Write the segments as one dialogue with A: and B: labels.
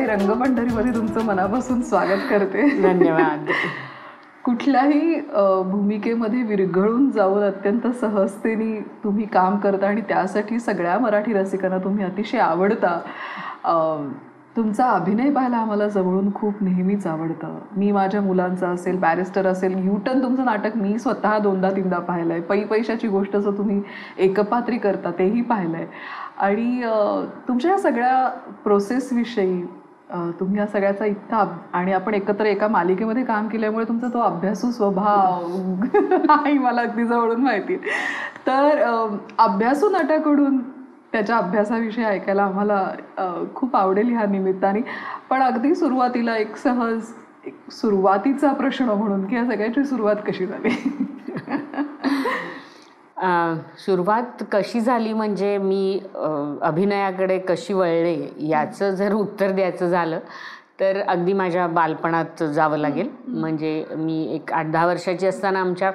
A: रंगपंढरीमध्ये तुमचं मनापासून स्वागत करते.
B: धन्यवाद.
A: कुठल्याही भूमिकेमध्ये विरघळून जाऊन अत्यंत सहजतेने तुम्ही काम करता आणि त्यासाठी सगळ्या मराठी रसिकांना तुम्ही अतिशय आवडता. तुमचा अभिनय पाहायला आम्हाला जवळून खूप नेहमीच आवडतं. मी माझ्या मुलांचा असेल, बॅरिस्टर असेल, न्यूटन तुमचं नाटक मी स्वतः 2दा-3दा पाहिलं आहे. पैशाची गोष्ट जर तुम्ही एकपात्री करता तेही पाहिलं आहे. आणि तुमच्या या सगळ्या प्रोसेसविषयी तुम्ही या सगळ्याचा इतका आणि आपण एकत्र एका मालिकेमध्ये काम केल्यामुळे तुमचा तो अभ्यासू स्वभाव आणि मला अगदी जवळून माहिती आहे. तर अभ्यासू नटाकडून त्याच्या अभ्यासाविषयी ऐकायला आम्हाला खूप आवडेल ह्या निमित्ताने. पण अगदी सुरुवातीला एक सहज सुरुवातीचा प्रश्न म्हणून की या सगळ्याची सुरुवात कशी झाली?
B: सुरुवात कशी झाली म्हणजे मी अभिनयाकडे कशी वळले याचं जर उत्तर द्यायचं झालं तर अगदी माझ्या बालपणात जावं लागेल. म्हणजे मी एक 8-10 वर्षाची असताना आमच्या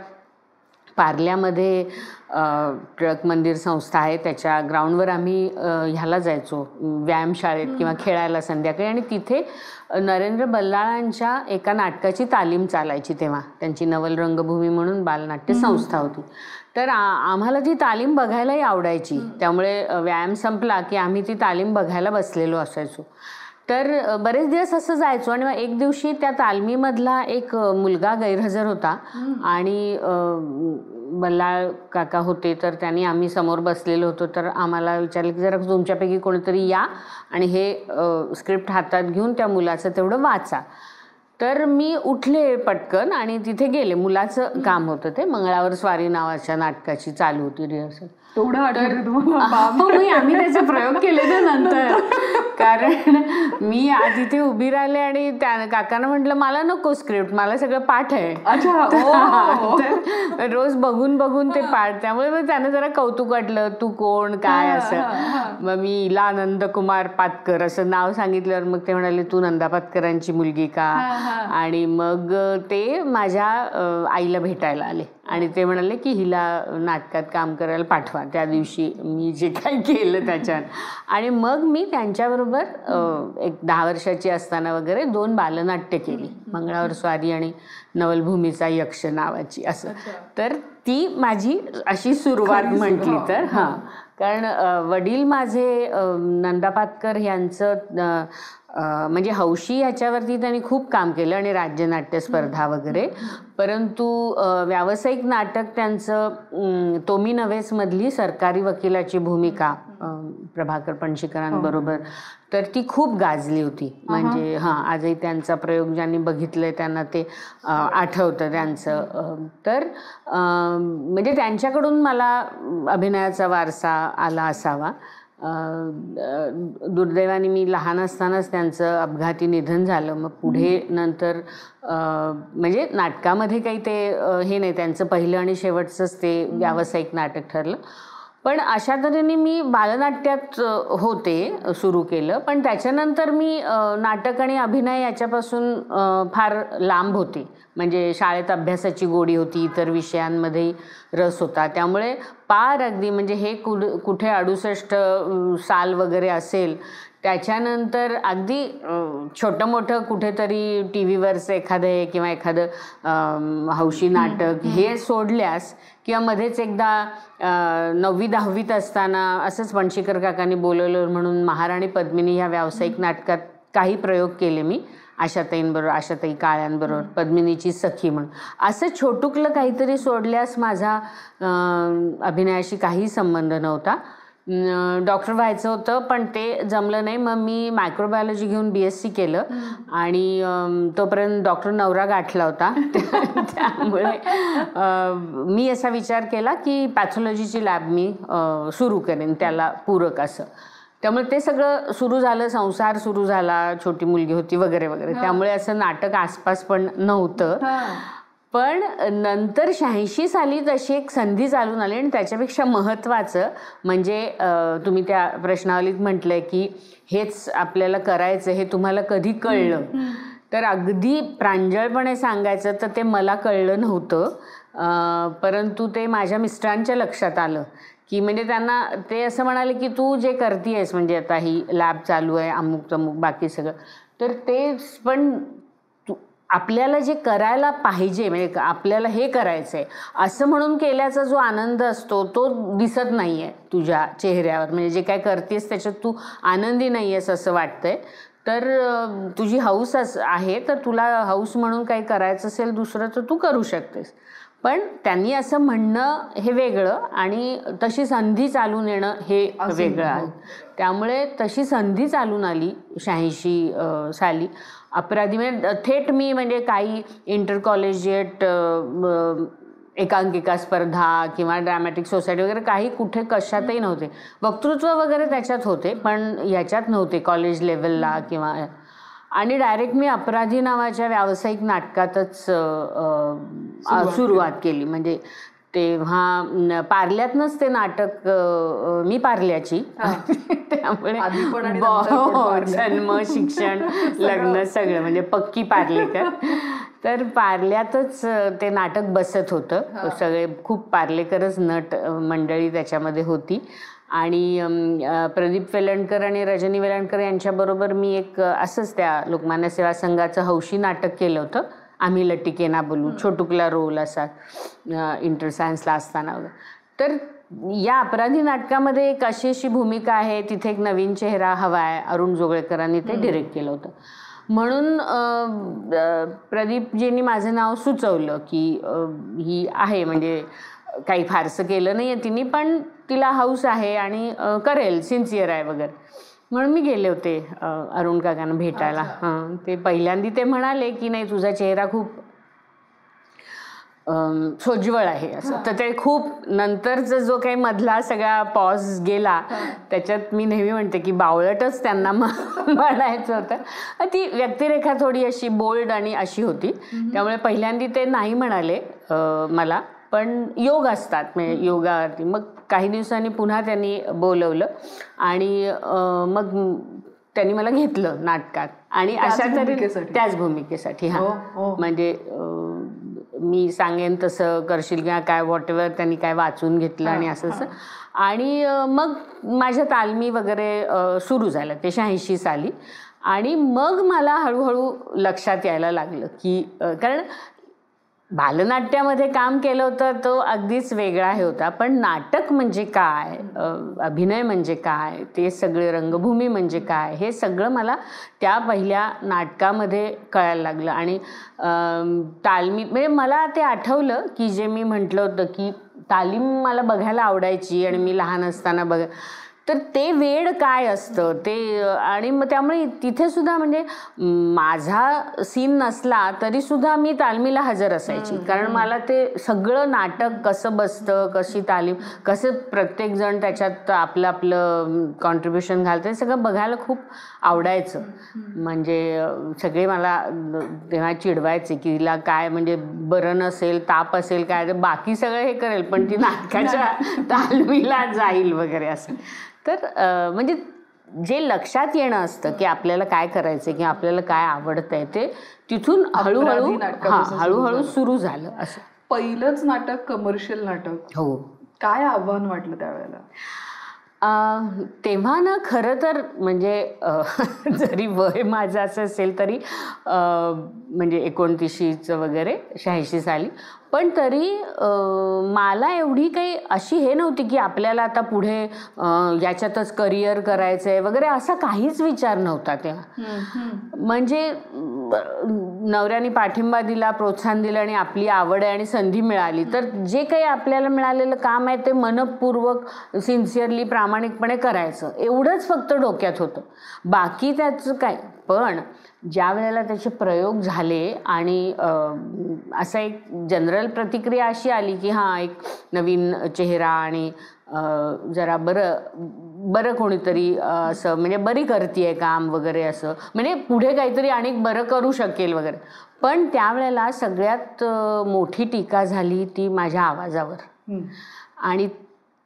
B: पार्ल्यामध्ये टिळक मंदिर संस्था आहे, त्याच्या ग्राउंडवर आम्ही ह्याला जायचो व्यायामशाळेत किंवा खेळायला संध्याकाळी. आणि तिथे नरेंद्र बल्लाळांच्या एका नाटकाची तालीम चालायची. तेव्हा त्यांची नवल रंगभूमी म्हणून बालनाट्य संस्था होती. तर आम्हाला ती तालीम बघायलाही आवडायची. त्यामुळे व्यायाम संपला की आम्ही ती तालीम बघायला बसलेलो असायचो. तर बरेच दिवस असं जायचो. आणि मग एक दिवशी त्या तालमीमधला एक मुलगा गैरहजर होता आणि बल्लाळ काका होते. तर त्यांनी आम्ही समोर बसलेलो होतो. तर आम्हाला विचारलं की जरा तुमच्यापैकी कोणीतरी या आणि हे स्क्रिप्ट हातात घेऊन त्या मुलाचं तेवढं वाचा. तर मी उठले पटकन आणि तिथे गेले. मुलाचं काम होतं ते. मंगळावर स्वारी नावाच्या नाटकाची चालू होती रिहर्सल.
A: तेवढं आठवतं तुम्हाला?
B: आम्ही त्याचे प्रयोग केले ना नंतर. कारण मी तिथे उभी राहिले आणि त्या काकांना म्हटलं मला नको स्क्रिप्ट, मला सगळं पाठ आहे. तर रोज बघून बघून ते पाठ. त्यामुळे मग त्यानं जरा कौतुक वाटलं, तू कोण काय असं. मग मी इला नंदकुमार पातकर असं नाव सांगितल्यावर मग ते म्हणाले तू नंदा पातकरांची मुलगी का. आणि मग ते माझ्या आईला भेटायला आले आणि ते म्हणाले की हिला नाटकात काम करायला पाठवा. त्या दिवशी मी जे काही केलं त्याच्यात. आणि मग मी त्यांच्याबरोबर एक 10 वर्षाची असताना वगैरे 2 बालनाट्य केली, मंगळावर स्वारी आणि नवलभूमीचा यक्ष नावाची असं. तर ती माझी अशी सुरुवात म्हटली तर. कारण वडील माझे नंदा पातकर यांचं म्हणजे हौशी ह्याच्यावरती त्यांनी खूप काम केलं आणि राज्यनाट्य स्पर्धा वगैरे. परंतु व्यावसायिक नाटक त्यांचं तोमी नव्हेस मधली सरकारी वकिलाची भूमिका प्रभाकर पणशीकरांबरोबर, तर ती खूप गाजली होती. म्हणजे आजही त्यांचा प्रयोग ज्यांनी बघितलंय त्यांना ते आठवतं त्यांचं. तर म्हणजे त्यांच्याकडून मला अभिनयाचा वारसा आला असावा. दुर्दैवाने मी लहान असतानाच त्यांचं अपघाती निधन झालं. मग पुढे नंतर म्हणजे नाटकामध्ये काही ते हे नाही, त्यांचं पहिलं आणि शेवटचंच ते व्यावसायिक नाटक ठरलं. पण अशा तऱ्हेने मी बालनाट्यात होते, सुरू केलं. पण त्याच्यानंतर मी नाटक आणि अभिनय याच्यापासून फार लांब होते. म्हणजे शाळेत अभ्यासाची गोडी होती, इतर विषयांमध्ये रस होता. त्यामुळे पार अगदी म्हणजे हे कुठे 68 साल वगैरे असेल त्याच्यानंतर अगदी छोटं मोठं कुठेतरी टी व्हीवरचं एखादं किंवा एखादं हौशी नाटक हे सोडल्यास किंवा मध्येच एकदा 9वी-10वीत असताना असंच पणशीकर काकांनी बोलवलं म्हणून महाराणी पद्मिनी ह्या व्यावसायिक नाटकात काही प्रयोग केले मी आशाताईंबरोबर, आशाताई काळ्यांबरोबर, पद्मिनीची सखी म्हणून. असं छोटुकलं काहीतरी सोडल्यास माझा अभिनयाशी काही संबंध नव्हता. डॉक्टर व्हायचं होतं पण ते जमलं नाही. मग मी मायक्रोबायोलॉजी घेऊन BSc केलं आणि तोपर्यंत डॉक्टर नवरा गाठला होता. त्यामुळे मी असा विचार केला की पॅथॉलॉजीची लॅब मी सुरू करेन त्याला पूरक असं. त्यामुळे ते सगळं सुरू झालं, संसार सुरू झाला, छोटी मुलगी होती वगैरे वगैरे. त्यामुळे असं नाटक आसपास पण नव्हतं. पण नंतर 86 साली तशी एक संधी चालून आली आणि त्याच्यापेक्षा महत्त्वाचं म्हणजे तुम्ही त्या प्रश्नावलीत म्हटलंय की हेच आपल्याला करायचं, हे तुम्हाला कधी कळलं. तर अगदी प्रांजळपणे सांगायचं तर ते मला कळलं नव्हतं. परंतु ते माझ्या मिस्टरांच्या लक्षात आलं की म्हणजे त्यांना ते असं म्हणाले की तू जे करतेयस म्हणजे आता ही लॅब चालू आहे अमुक तमुक बाकी सगळं, तर ते पण आपल्याला जे करायला पाहिजे म्हणजे आपल्याला हे करायचं आहे असं म्हणून केल्याचा जो आनंद असतो तो दिसत नाही आहे तुझ्या चेहऱ्यावर. म्हणजे जे काय करतेस त्याच्यात तू आनंदी नाही आहेस असं वाटतंय. तर तुझी हौस आहे तर तुला हौस म्हणून काही करायचं असेल दुसरं तर तू करू शकतेस. पण त्यांनी असं म्हणणं हे वेगळं आणि तशी संधी चालून येणं हे वेगळं आहे. त्यामुळे तशी संधी चालून आली 86 साली. अपराधी म्हणजे थेट मी म्हणजे काही इंटर कॉलेजिएट एकांकिका स्पर्धा किंवा ड्रॅमॅटिक सोसायटी वगैरे काही कुठे कशातही नव्हते. वक्तृत्व वगैरे त्याच्यात होते पण ह्याच्यात नव्हते कॉलेज लेवलला किंवा. आणि डायरेक्ट मी अपराधी नावाच्या व्यावसायिक नाटकातच सुरुवात केली. म्हणजे तेव्हा पार्ल्यातनंच ते नाटक, मी पार्ल्याची त्यामुळे जन्म शिक्षण लग्न सगळं म्हणजे पक्की पार्लेकर. तर पार्ल्यातच ते नाटक बसत होतं. सगळे खूप पार्लेकरच नट मंडळी त्याच्यामध्ये होती. आणि प्रदीप वेलणकर आणि रजनी वेलणकर यांच्याबरोबर मी एक असंच त्या लोकमान्य सेवा संघाचं हौशी नाटक केलं होतं, आम्ही लटिके ना बोलू, छोटुकला रोल असा इंटर सायन्सला असताना वगैरे. तर या अपराधी नाटकामध्ये एक अशी भूमिका आहे, तिथे एक नवीन चेहरा हवा आहे, अरुण जोगळेकरांनी ते डिरेक्ट केलं होतं. म्हणून प्रदीपजींनी माझं नाव सुचवलं की ही आहे म्हणजे काही फारसं केलं नाही आहे तिने पण तिला हौस आहे आणि करेल, सिन्सिअर आहे वगैरे. म्हणून मी गेले होते अरुण काकांना भेटायला. ते पहिल्यांदा ते म्हणाले की नाही तुझा चेहरा खूप सोज्वळ आहे असं. तर ते खूप नंतरचा जो काही मधला सगळा पॉज गेला त्याच्यात मी नेहमी म्हणते की बावळटच त्यांना म्हणायचं होतं. ती व्यक्तिरेखा थोडी अशी बोल्ड आणि अशी होती. त्यामुळे पहिल्यांदा ते नाही म्हणाले मला. पण योग असतात म्हणजे योगावरती. मग काही दिवसांनी पुन्हा त्यांनी बोलवलं आणि मग त्यांनी मला घेतलं नाटकात. आणि अशा तरी त्याच भूमिकेसाठी. म्हणजे मी सांगेन तसं करशील किंवा काय व्हॉटएव्हर त्यांनी काय वाचून घेतलं आणि असं असं. आणि मग माझ्या तालमी वगैरे सुरू झाल्या ते 86 साली. आणि मग मला हळूहळू लक्षात यायला लागलं की कारण बालनाट्यामध्ये काम केलं होतं तो अगदीच वेगळा हे होता. पण नाटक म्हणजे काय, अभिनय म्हणजे काय, ते सगळे रंगभूमी म्हणजे काय, हे सगळं मला त्या पहिल्या नाटकामध्ये कळायला लागलं. आणि तालमी म्हणजे मला ते आठवलं की जे मी म्हटलं होतं की तालीम मला बघायला आवडायची आणि मी लहान असताना तर ते वेड काय असतं ते. आणि मग त्यामुळे तिथे सुद्धा म्हणजे माझा सीन नसला तरी सुद्धा मी तालमीला हजर असायची. कारण मला ते सगळं नाटक कसं बसतं, कशी तालीम, कसं प्रत्येक जण त्याच्यात आपलं आपलं कॉन्ट्रीब्युशन घालतं, हे सगळं बघायला खूप आवडायचं. म्हणजे सगळे मला तेव्हा चिडवायचे की तिला काय म्हणजे बरं नसेल, ताप असेल काय तर बाकी सगळं हे करेल पण ती नाटकाच्या तालमीला जाईल वगैरे असं. तर म्हणजे जे लक्षात येणं असतं की आपल्याला काय करायचं किंवा आपल्याला काय आवडतंय ते तिथून हळूहळू सुरू झालं. असं
A: पहिलंच नाटक कमर्शियल नाटक.
B: हो.
A: काय आव्हान वाटलं त्यावेळेला?
B: तेव्हा ना खरं तर म्हणजे जरी वय माझं असं असेल तरी म्हणजे 29चं वगैरे 86 साली. पण तरी मला एवढी काही अशी हे नव्हती की आपल्याला आता पुढे याच्यातच करिअर करायचं आहे वगैरे असा काहीच विचार नव्हता तेव्हा. म्हणजे नवऱ्याने पाठिंबा दिला, प्रोत्साहन दिलं आणि आपली आवड आहे आणि संधी मिळाली तर जे काही आपल्याला मिळालेलं काम आहे ते मनपूर्वक सिन्सिअरली प्रामाणिकपणे करायचं एवढंच फक्त डोक्यात होतं. बाकी त्याचं काय. पण ज्या वेळेला त्याचे प्रयोग झाले आणि असा एक जनरल प्रतिक्रिया अशी आली की हां एक नवीन चेहरा आणि जरा बरं कोणीतरी असं म्हणजे बरी करतीये काम वगैरे असं म्हणजे पुढे काहीतरी अनेक बरं करू शकेल वगैरे. पण त्यावेळेला सगळ्यात मोठी टीका झाली ती माझ्या आवाजावर. आणि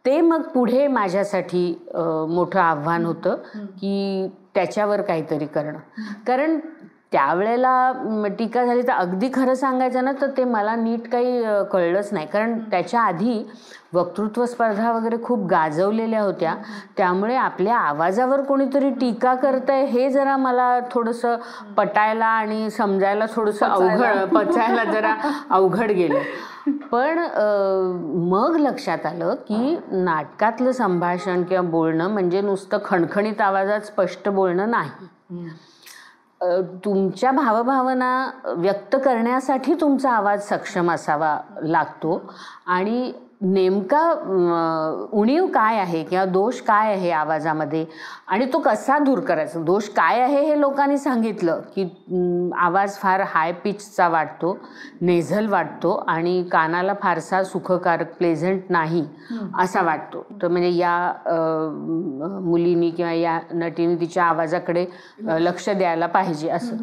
B: ते मग पुढे माझ्यासाठी मोठं आव्हान होतं की त्याच्यावर काहीतरी करणं. कारण त्यावेळेला टीका झाली तर अगदी खरं सांगायचं ना तर ते मला नीट काही कळलंच नाही, कारण त्याच्या आधी वक्तृत्व स्पर्धा वगैरे खूप गाजवलेल्या होत्या. त्यामुळे आपल्या आवाजावर कोणीतरी टीका करतंय हे जरा मला थोडंसं पटायला आणि समजायला थोडंसं पचायला जरा अवघड गेलं. पण मग लक्षात आलं की नाटकातलं संभाषण किंवा बोलणं म्हणजे नुसतं खणखणीत आवाजात स्पष्ट बोलणं नाही. तुमच्या भावभावना व्यक्त करण्यासाठी तुमचा आवाज सक्षम असावा लागतो आणि नेमका उणीव काय आहे किंवा दोष काय आहे आवाजामध्ये आणि तो कसा दूर करायचा. दोष काय आहे हे लोकांनी सांगितलं की आवाज फार हाय पिचचा वाटतो, नेझल वाटतो आणि कानाला फारसा सुखकारक प्लेझंट नाही असा वाटतो. तर म्हणजे या मुलीनी किंवा या नटीने तिच्या आवाजाकडे लक्ष द्यायला पाहिजे असं.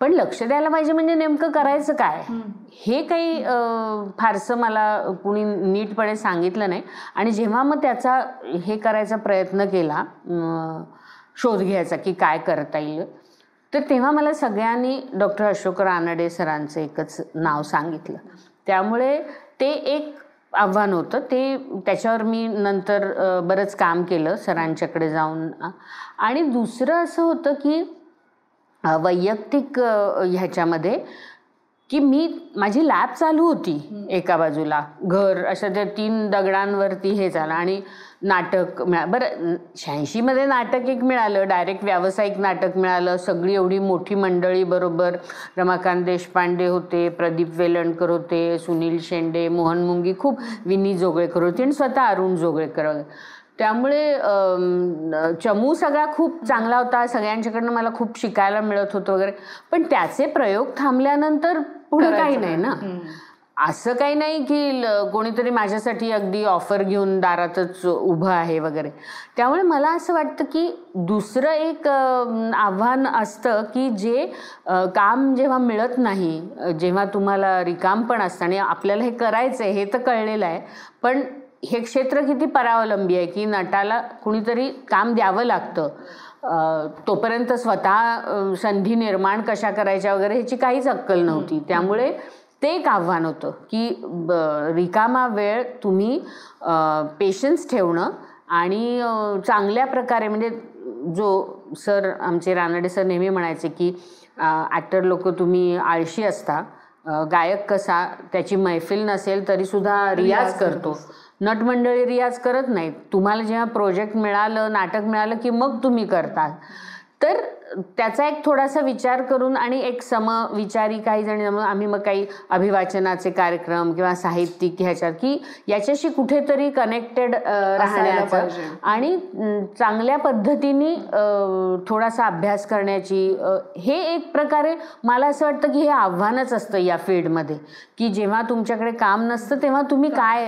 B: पण लक्ष द्यायला पाहिजे म्हणजे नेमकं करायचं काय हे काही फारसं मला कुणी नीटपणे सांगितलं नाही. आणि जेव्हा मग त्याचा हे करायचा प्रयत्न केला, शोध घ्यायचा की काय करता येईल, तर तेव्हा मला सगळ्यांनी डॉक्टर अशोक रानडे सरांचं एकच नाव सांगितलं. त्यामुळे ते एक आव्हान होतं. त्याच्यावर मी नंतर बरंच काम केलं सरांच्याकडे जाऊन. आणि दुसरं असं होतं की वैयक्तिक ह्याच्यामध्ये की माझी लॅब चालू होती एका बाजूला, घर अशा त्या 3 दगडांवरती हे झालं आणि नाटक बरं 86मध्ये नाटक एक मिळालं, डायरेक्ट व्यावसायिक नाटक मिळालं. सगळी एवढी मोठी मंडळी बरोबर, रमाकांत देशपांडे होते, प्रदीप वेलणकर होते, सुनील शेंडे, मोहन मुंगी, खूप विनी जोगळेकर होते आणि स्वतः अरुण जोगळेकर. त्यामुळे चमू सगळा खूप चांगला होता, सगळ्यांच्याकडनं मला खूप शिकायला मिळत होतं वगैरे. पण त्याचे प्रयोग थांबल्यानंतर पुढे काही नाही ना. असं काही नाही की कोणीतरी माझ्यासाठी अगदी ऑफर घेऊन दारातच उभं आहे वगैरे. त्यामुळे मला असं वाटतं की दुसरं एक आव्हान असतं की जे काम जेव्हा मिळत नाही, जेव्हा तुम्हाला रिकाम पण असतं आणि आपल्याला हे करायचं आहे हे तर कळलेलं आहे, पण हे क्षेत्र किती परावलंबी आहे की नटाला कुणीतरी काम द्यावं लागतं. तोपर्यंत स्वतः संधी निर्माण कशा करायच्या वगैरे ह्याची काहीच अक्कल नव्हती. त्यामुळे ते एक आव्हान होतं की रिकामा वेळ तुम्ही पेशन्स ठेवणं आणि चांगल्या प्रकारे, म्हणजे जो सर आमचे रानडे सर नेहमी म्हणायचे की ॲक्टर लोक तुम्ही आळशी असता, गायक कसा त्याची मैफिल नसेल तरीसुद्धा रियाज करतो, नटमंडळी रियाज करत नाहीत. तुम्हाला जेव्हा प्रोजेक्ट मिळालं, नाटक मिळालं की मग तुम्ही करता. तर त्याचा एक थोडासा विचार करून आणि एक समविचारी काही जणी आम्ही मग काही अभिवाचनाचे कार्यक्रम किंवा साहित्यिक ह्याच्यात की याच्याशी कुठेतरी कनेक्टेड राहण्याचं आणि चांगल्या पद्धतीने थोडासा अभ्यास करण्याची, हे एक प्रकारे मला असं वाटतं की हे आव्हानच असतं या फील्डमध्ये की जेव्हा तुमच्याकडे काम नसतं तेव्हा तुम्ही काय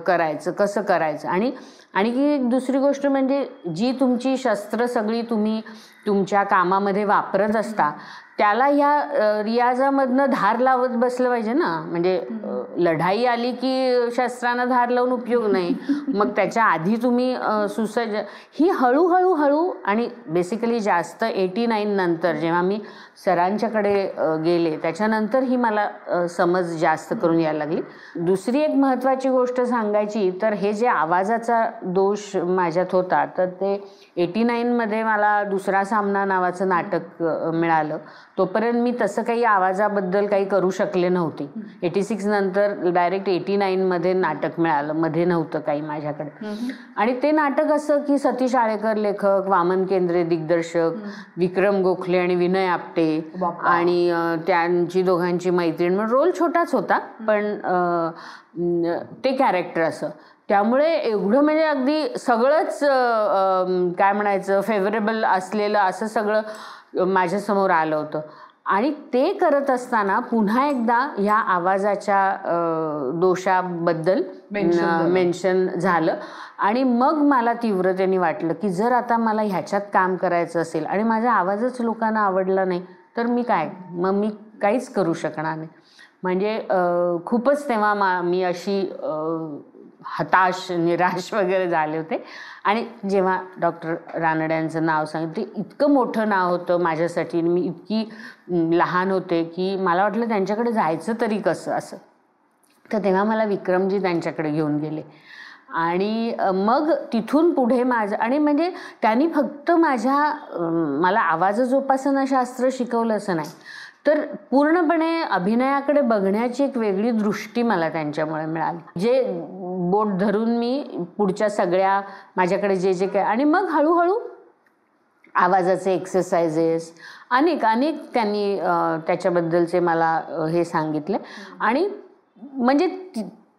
B: करायचं, कसं करायचं. आणि की दुसरी गोष्ट म्हणजे जी तुमची शस्त्र सगळी तुम्ही तुमच्या कामामध्ये वापरत असता त्याला ह्या रियाजामधनं धार लावत बसलं पाहिजे ना. म्हणजे लढाई आली की शस्त्रांना धार लावून उपयोग नाही. मग त्याच्या आधी तुम्ही सुसज्ज ही हळूहळू आणि बेसिकली जास्त 89 नंतर जेव्हा मी सरांच्याकडे गेले त्याच्यानंतर ही मला समज जास्त करून यायला लागली. दुसरी एक महत्त्वाची गोष्ट सांगायची तर हे जे आवाजाचा दोष माझ्यात होता तर ते 89मध्ये मला दुसरा सामना नावाचं नाटक मिळालं. तोपर्यंत मी तसं काही आवाजाबद्दल काही करू शकले नव्हते. 86 नंतर डायरेक्ट 89मध्ये नाटक मिळालं, मध्ये नव्हतं काही माझ्याकडे. आणि ते नाटक असं की सतीश आळेकर लेखक, वामन केंद्रे दिग्दर्शक, विक्रम गोखले आणि विनय आपटे आणि त्यांची दोघांची मैत्रीण, म्हणजे रोल छोटाच होता पण ते कॅरेक्टर असं. त्यामुळे एवढं म्हणजे अगदी सगळंच काय म्हणायचं फेवरेबल असलेलं असं सगळं माझ्यासमोर आलं होतं. आणि ते करत असताना पुन्हा एकदा ह्या आवाजाच्या दोषाबद्दल मेन्शन झालं. आणि मग मला तीव्रतेने वाटलं की जर आता मला ह्याच्यात काम करायचं असेल आणि माझा आवाजच लोकांना आवडला नाही तर मी काय, मग मी काहीच करू शकणार नाही. म्हणजे खूपच तेव्हा मी अशी हताश निराश वगैरे झाले होते. आणि जेव्हा डॉक्टर रानड्यांचं नाव सांगितलं, ते इतकं मोठं नाव होतं माझ्यासाठी. मी इतकी लहान होते की मला वाटलं त्यांच्याकडे जायचं तरी कसं असं. तर तेव्हा मला विक्रमजी त्यांच्याकडे घेऊन गेले आणि मग तिथून पुढे माझं आणि म्हणजे त्यांनी फक्त मला आवाज जोपासना शास्त्र शिकवलं असं नाही, तर पूर्णपणे अभिनयाकडे बघण्याची एक वेगळी दृष्टी मला त्यांच्यामुळे मिळाली. जे बोट धरून मी पुढच्या सगळ्या माझ्याकडे जे काय, आणि मग हळूहळू आवाजाचे एक्सरसाइजेस अनेक त्यांनी त्याच्याबद्दलचे मला हे सांगितले. आणि म्हणजे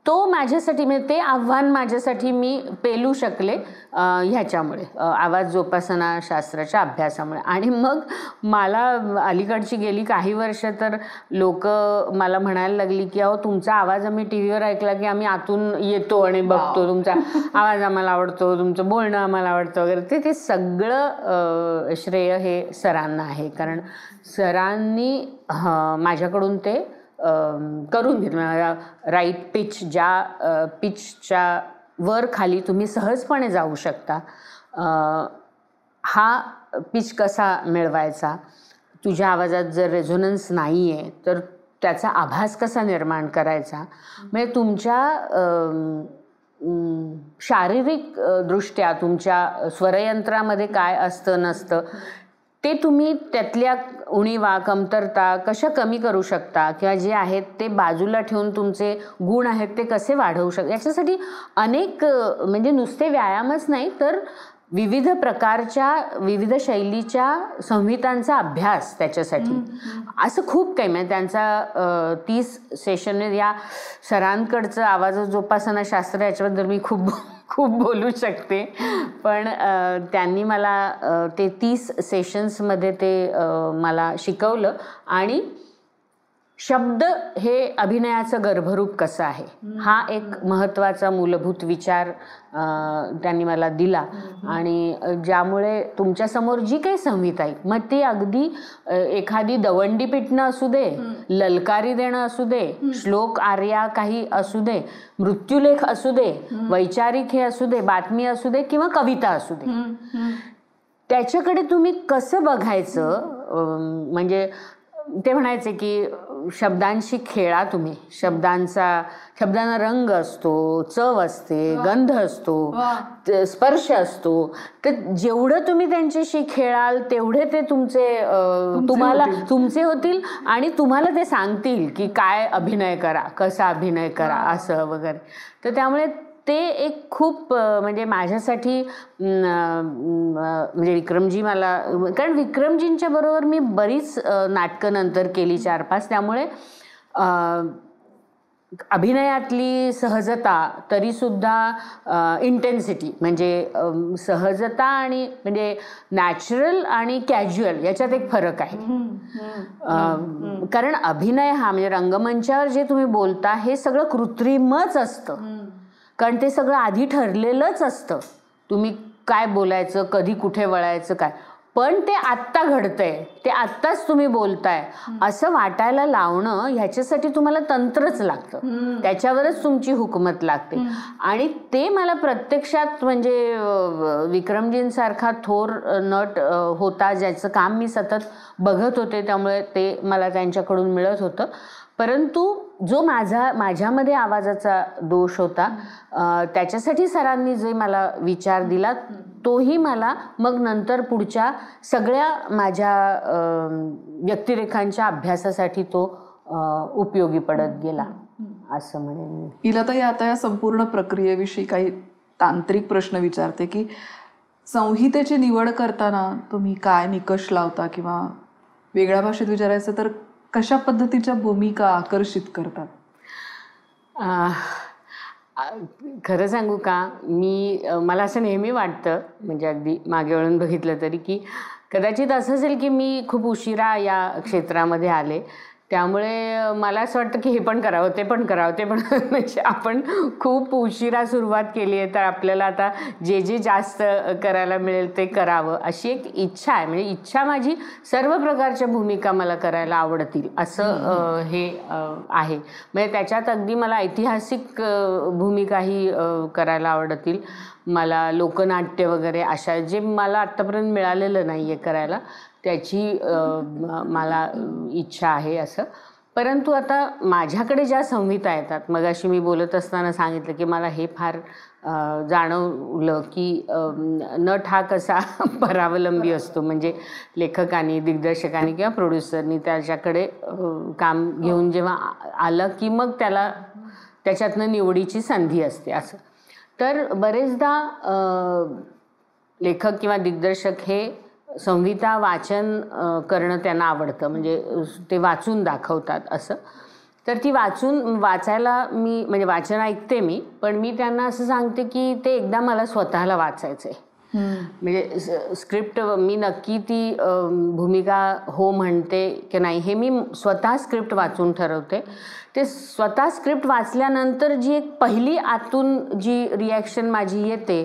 B: तो माझ्यासाठी म्हणजे ते आव्हान माझ्यासाठी मी पेलू शकले ह्याच्यामुळे, आवाज जोपासना शास्त्राच्या अभ्यासामुळे. आणि मग मला अलीकडची गेली काही वर्ष तर लोक मला म्हणायला लागली की अहो तुमचा आवाज आम्ही टी व्हीवर ऐकला की आम्ही आतून येतो आणि बघतो, तुमचा आवाज आम्हाला आवडतो, तुमचं बोलणं आम्हाला आवडतं वगैरे. ते सगळं श्रेय हे सरांना आहे, कारण सरांनी माझ्याकडून ते करून घेतलं. राईट पिच, ज्या पिचच्या वर खाली तुम्ही सहजपणे जाऊ शकता, हा पिच कसा मिळवायचा, तुझ्या आवाजात जर रेझोनन्स नाही आहे तर त्याचा आभास कसा निर्माण करायचा, म्हणजे तुमच्या शारीरिक दृष्ट्या तुमच्या स्वरयंत्रामध्ये काय असतं नसतं ते तुम्ही त्यातल्या उणीवा कमतरता कशा कमी करू शकता, किंवा जे आहेत ते बाजूला ठेवून तुमचे गुण आहेत ते कसे वाढवू शकता, याच्यासाठी अनेक म्हणजे नुसते व्यायामच नाही तर विविध प्रकारच्या विविध शैलीच्या संहितांचा अभ्यास त्याच्यासाठी असं खूप काही. म्हणजे त्यांचा 30 सेशन या सरांकडचं आवाज जोपासना शास्त्र याच्याबद्दल मी खूप बोलू शकते, पण त्यांनी मला ते 30 सेशन्समध्ये ते मला शिकवलं. आणि शब्द हे अभिनयाचं गर्भरूप कसं आहे हा एक महत्त्वाचा मूलभूत विचार त्यांनी मला दिला. आणि ज्यामुळे तुमच्यासमोर जी काही संहिता आहे, मग ती अगदी एखादी दवंडी पिटणं असू दे, ललकारी देणं असू दे, श्लोक आर्या काही असू दे, मृत्यूलेख असू दे, वैचारिक हे असू दे, बातमी असू दे किंवा कविता असू दे, त्याच्याकडे तुम्ही कसं बघायचं. म्हणजे ते म्हणायचे की शब्दांशी खेळा तुम्ही, शब्दांना रंग असतो, चव असते, गंध असतो, स्पर्श असतो, तर जेवढं तुम्ही त्यांच्याशी खेळाल तेवढे ते तुमचे होतील आणि तुम्हाला ते सांगतील की काय अभिनय करा, कसा अभिनय करा असं वगैरे. तर त्यामुळे ते एक खूप म्हणजे माझ्यासाठी म्हणजे विक्रमजी मला, कारण विक्रमजींच्या बरोबर मी बरीच नाटकं नंतर केली 4-5, त्यामुळे अभिनयातली सहजता तरीसुद्धा इंटेन्सिटी म्हणजे सहजता आणि म्हणजे नॅचरल आणि कॅज्युअल याच्यात एक फरक आहे. कारण अभिनय हा म्हणजे रंगमंचावर जे तुम्ही बोलता हे सगळं कृत्रिमच असतं, कारण ते सगळं आधी ठरलेलंच असतं, तुम्ही काय बोलायचं, कधी कुठे वळायचं काय, पण ते आत्ता घडतंय, ते आत्ताच तुम्ही बोलताय असं वाटायला लावणं ह्याच्यासाठी तुम्हाला तंत्रच लागतं, त्याच्यावरच तुमची हुकमत लागते. आणि ते मला प्रत्यक्षात म्हणजे विक्रमजींसारखा थोर नट होता ज्याचं काम मी सतत बघत होते, त्यामुळे ते मला त्यांच्याकडून मिळत होतं. परंतु जो माझ्यामध्ये आवाजाचा दोष होता त्याच्यासाठी सरांनी जे मला विचार दिला तोही मला मग नंतर पुढच्या सगळ्या माझ्या व्यक्तिरेखांच्या अभ्यासासाठी तो उपयोगी पडत गेला असं म्हणेन मी.
A: इलाताई, आता या संपूर्ण प्रक्रियेविषयी काही तांत्रिक प्रश्न विचारते की संहितेची निवड करताना तुम्ही काय निकष लावता, किंवा वेगळ्या भाषेत विचारायचं तर कशा पद्धतीच्या भूमिका आकर्षित करतात?
B: खरं सांगू का, मला असं नेहमी वाटतं, म्हणजे अगदी मागे वळून बघितलं तरी, की कदाचित असं असेल की मी खूप उशिरा या क्षेत्रामध्ये आले, त्यामुळे मला असं वाटतं की हे पण करावं, ते पण करावं, ते पण म्हणजे आपण खूप उशिरा सुरुवात केली आहे, तर आपल्याला आता जे जे जास्त करायला मिळेल ते करावं अशी एक इच्छा आहे. म्हणजे इच्छा माझी सर्व प्रकारच्या भूमिका मला करायला आवडतील असं हे आहे. म्हणजे त्याच्यात अगदी मला ऐतिहासिक भूमिकाही करायला आवडतील. मला लोकनाट्य वगैरे अशा जे मला आत्तापर्यंत मिळालेलं नाही आहे करायला, त्याची मला इच्छा आहे असं. परंतु आता माझ्याकडे ज्या संहिता येतात, मगाशी मी बोलत असताना सांगितलं की मला हे फार जाणवलं की नट हा कसा परावलंबी असतो. म्हणजे लेखकांनी, दिग्दर्शकांनी किंवा प्रोड्युसरनी त्याच्याकडे काम घेऊन जेव्हा आलं की मग त्याला त्याच्यातनं निवडीची संधी असते असं. तर बरेचदा लेखक किंवा दिग्दर्शक हे संहिता वाचन करणं त्यांना आवडतं. म्हणजे ते वाचून दाखवतात असं. तर ती वाचायला मी म्हणजे वाचन ऐकते मी, पण मी त्यांना असं सांगते की ते एकदा मला स्वतःला वाचायचं आहे. म्हणजे स्क्रिप्ट मी नक्की ती भूमिका हो म्हणते की नाही हे मी स्वतः स्क्रिप्ट वाचून ठरवते. ते स्वतः स्क्रिप्ट वाचल्यानंतर जी एक पहिली आतून जी रिॲक्शन माझी येते,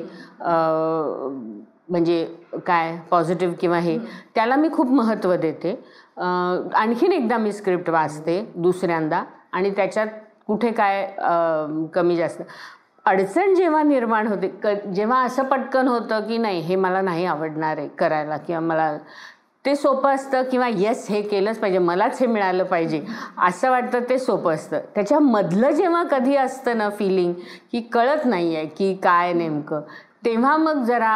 B: म्हणजे काय पॉझिटिव्ह किंवा हे, त्याला मी खूप महत्त्व देते. आणखीन एकदा मी स्क्रिप्ट वाचते दुसऱ्यांदा, आणि त्याच्यात कुठे काय कमी जास्त अडचण जेव्हा निर्माण होते, जेव्हा असं पटकन होतं की नाही हे मला नाही आवडणार आहे करायला, किंवा मला ते सोपं असतं, किंवा येस हे केलंच पाहिजे, मलाच हे मिळालं पाहिजे असं वाटतं, ते सोपं असतं. त्याच्यामधलं जेव्हा कधी असतं ना फिलिंग की कळत नाही आहे की काय नेमकं, तेव्हा मग जरा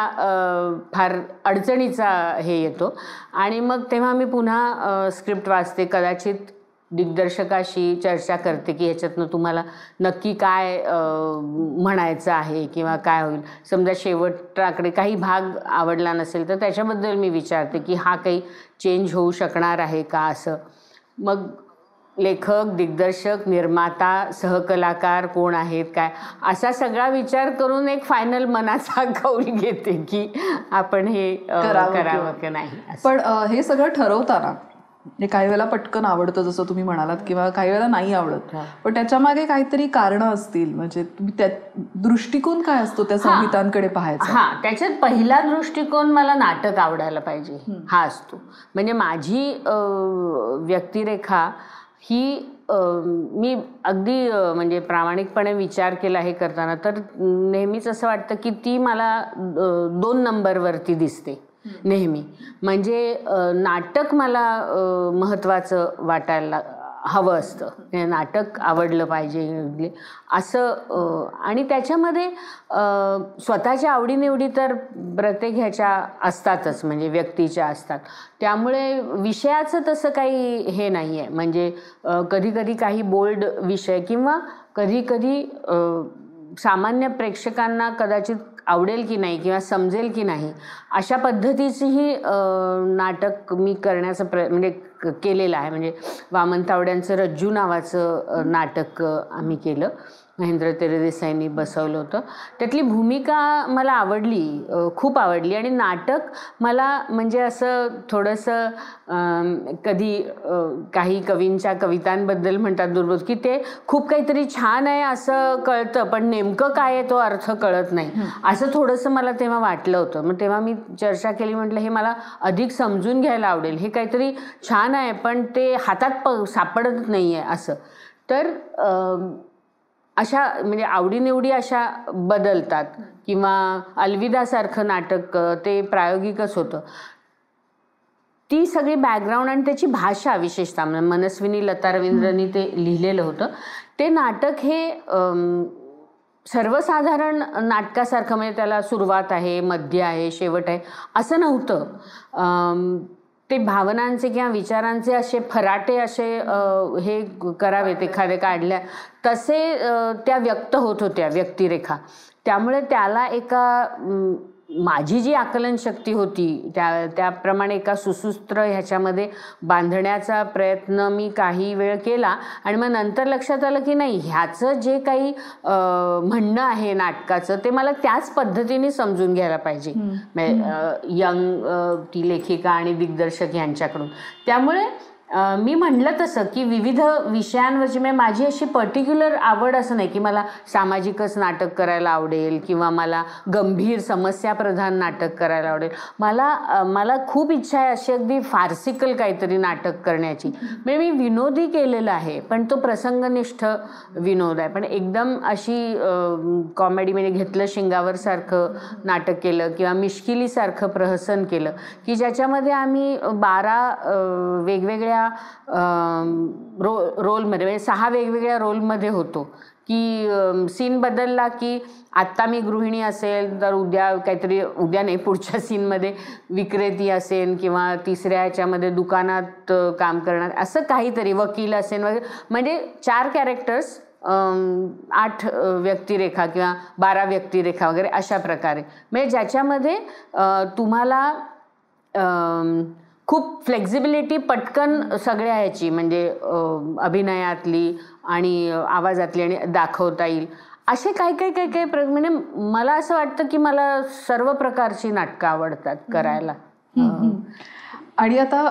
B: फार अडचणीचा हे येतो. आणि मग तेव्हा मी पुन्हा स्क्रिप्ट वाचते, कदाचित दिग्दर्शकाशी चर्चा करते की ह्याच्यातनं तुम्हाला नक्की काय म्हणायचं आहे किंवा काय होईल. समजा शेवटाकडे काही भाग आवडला नसेल तर त्याच्याबद्दल मी विचारते की हा काही चेंज होऊ शकणार आहे का असं. मग लेखक, दिग्दर्शक, निर्माता, सहकलाकार कोण आहेत काय, असा सगळा विचार करून एक फायनल मनाचा कौल घेते की आपण हे करावं की नाही.
A: पण हे सगळं ठरवताना हे काही वेळेला पटकन आवडतं जसं तुम्ही म्हणालात, किंवा काही वेळेला नाही आवडत, पण त्याच्यामागे काहीतरी कारणं असतील. म्हणजे तुम्ही त्या दृष्टिकोन काय असतो त्या संहितांकडे पाहायचा?
B: हां, त्याच्यात पहिला दृष्टिकोन मला नाटक आवडायला पाहिजे हा असतो. म्हणजे माझी व्यक्तिरेखा ही मी अगदी म्हणजे प्रामाणिकपणे विचार केला हे करताना, तर नेहमीच असं वाटतं की ती मला 2 नंबरवरती दिसते नेहमी. म्हणजे नाटक मला महत्त्वाचं वाटायला हवं असतं, नाटक आवडलं पाहिजे असं. आणि त्याच्यामध्ये स्वतःच्या आवडीनिवडी तर प्रत्येक ह्याच्या असतातच, म्हणजे व्यक्तीच्या असतात. त्यामुळे विषयाचं तसं काही हे नाही आहे. म्हणजे कधी कधी काही बोल्ड विषय किंवा कधी कधी सामान्य प्रेक्षकांना कदाचित आवडेल की नाही किंवा समजेल की नाही अशा पद्धतीचीही नाटक मी करण्याचा म्हणजे केलेलं आहे. म्हणजे वामन तावड्यांचं रज्जू नावाचं नाटक आम्ही केलं, महेंद्र तेरेदेसाईंनी बसवलं होतं. त्यातली भूमिका मला आवडली, खूप आवडली. आणि नाटक मला म्हणजे असं थोडंसं कधी काही कवींच्या कवितांबद्दल म्हणतात दुर्बोध की ते खूप काहीतरी छान आहे असं कळतं, पण नेमकं काय आहे तो अर्थ कळत नाही, असं थोडंसं मला तेव्हा वाटलं होतं. मग तेव्हा मी चर्चा केली, म्हटलं हे मला अधिक समजून घ्यायला आवडेल, हे काहीतरी छान आहे पण ते हातात सापडत नाही आहे असं. तर अशा म्हणजे आवडीनिवडी अशा बदलतात. किंवा अलविदासारखं नाटक ते प्रायोगिकच होतं. ती सगळी बॅकग्राऊंड आणि त्याची भाषा, विशेषतः मनस्विनी लता रवींद्रनी ते लिहिलेलं होतं. ते नाटक हे सर्वसाधारण नाटकासारखं, म्हणजे त्याला सुरुवात आहे, मध्य आहे, शेवट आहे असं नव्हतं. ते भावनांचे किंवा विचारांचे असे फराटे असे हे करावेत एखादे काढल्या तसे त्या व्यक्त होत होत्या व्यक्तिरेखा. त्यामुळे त्याला एका माझी जी आकलन शक्ती होती त्याप्रमाणे एका सुसूत्र ह्याच्यामध्ये बांधण्याचा प्रयत्न मी काही वेळ केला. आणि मग नंतर लक्षात आलं की नाही, ह्याचं जे काही म्हणणं आहे नाटकाचं ते मला त्याच पद्धतीने समजून घ्यायला पाहिजे, यंग ती लेखिका आणि दिग्दर्शक यांच्याकडून. त्यामुळे मी म्हणलं तसं की विविध विषयांवरची म्हणजे माझी अशी पर्टिक्युलर आवड असं नाही की मला सामाजिकच नाटक करायला आवडेल किंवा मला गंभीर समस्याप्रधान नाटक करायला आवडेल. मला खूप इच्छा आहे अशी अगदी फार्सिकल काहीतरी नाटक करण्याची. म्हणजे मी विनोदी केलेलं आहे पण तो प्रसंगनिष्ठ विनोद आहे. पण एकदम अशी कॉमेडी म्हणजे घेतलं शिंगावर सारखं नाटक केलं किंवा मिश्किलीसारखं प्रहसन केलं की ज्याच्यामध्ये आम्ही 12 वेगवेगळ्या रोलमध्ये म्हणजे 6 वेगवेगळ्या रोलमध्ये होतो की सीन बदलला की आत्ता मी गृहिणी असेल तर उद्या नाही पुढच्या सीनमध्ये विक्रेती असेल किंवा तिसऱ्या ह्याच्यामध्ये दुकानात काम करणार असं काहीतरी वकील असेल वगैरे. म्हणजे 4 कॅरेक्टर्स 8 व्यक्तिरेखा किंवा 12 व्यक्तिरेखा वगैरे अशा प्रकारे. म्हणजे ज्याच्यामध्ये तुम्हाला खूप फ्लेक्झिबिलिटी पटकन सगळ्या ह्याची म्हणजे अभिनयातली आणि आवाजातली आणि दाखवता येईल असे काही म्हणजे मला असं वाटतं की मला सर्व प्रकारची नाटकं आवडतात करायला.
A: आणि आता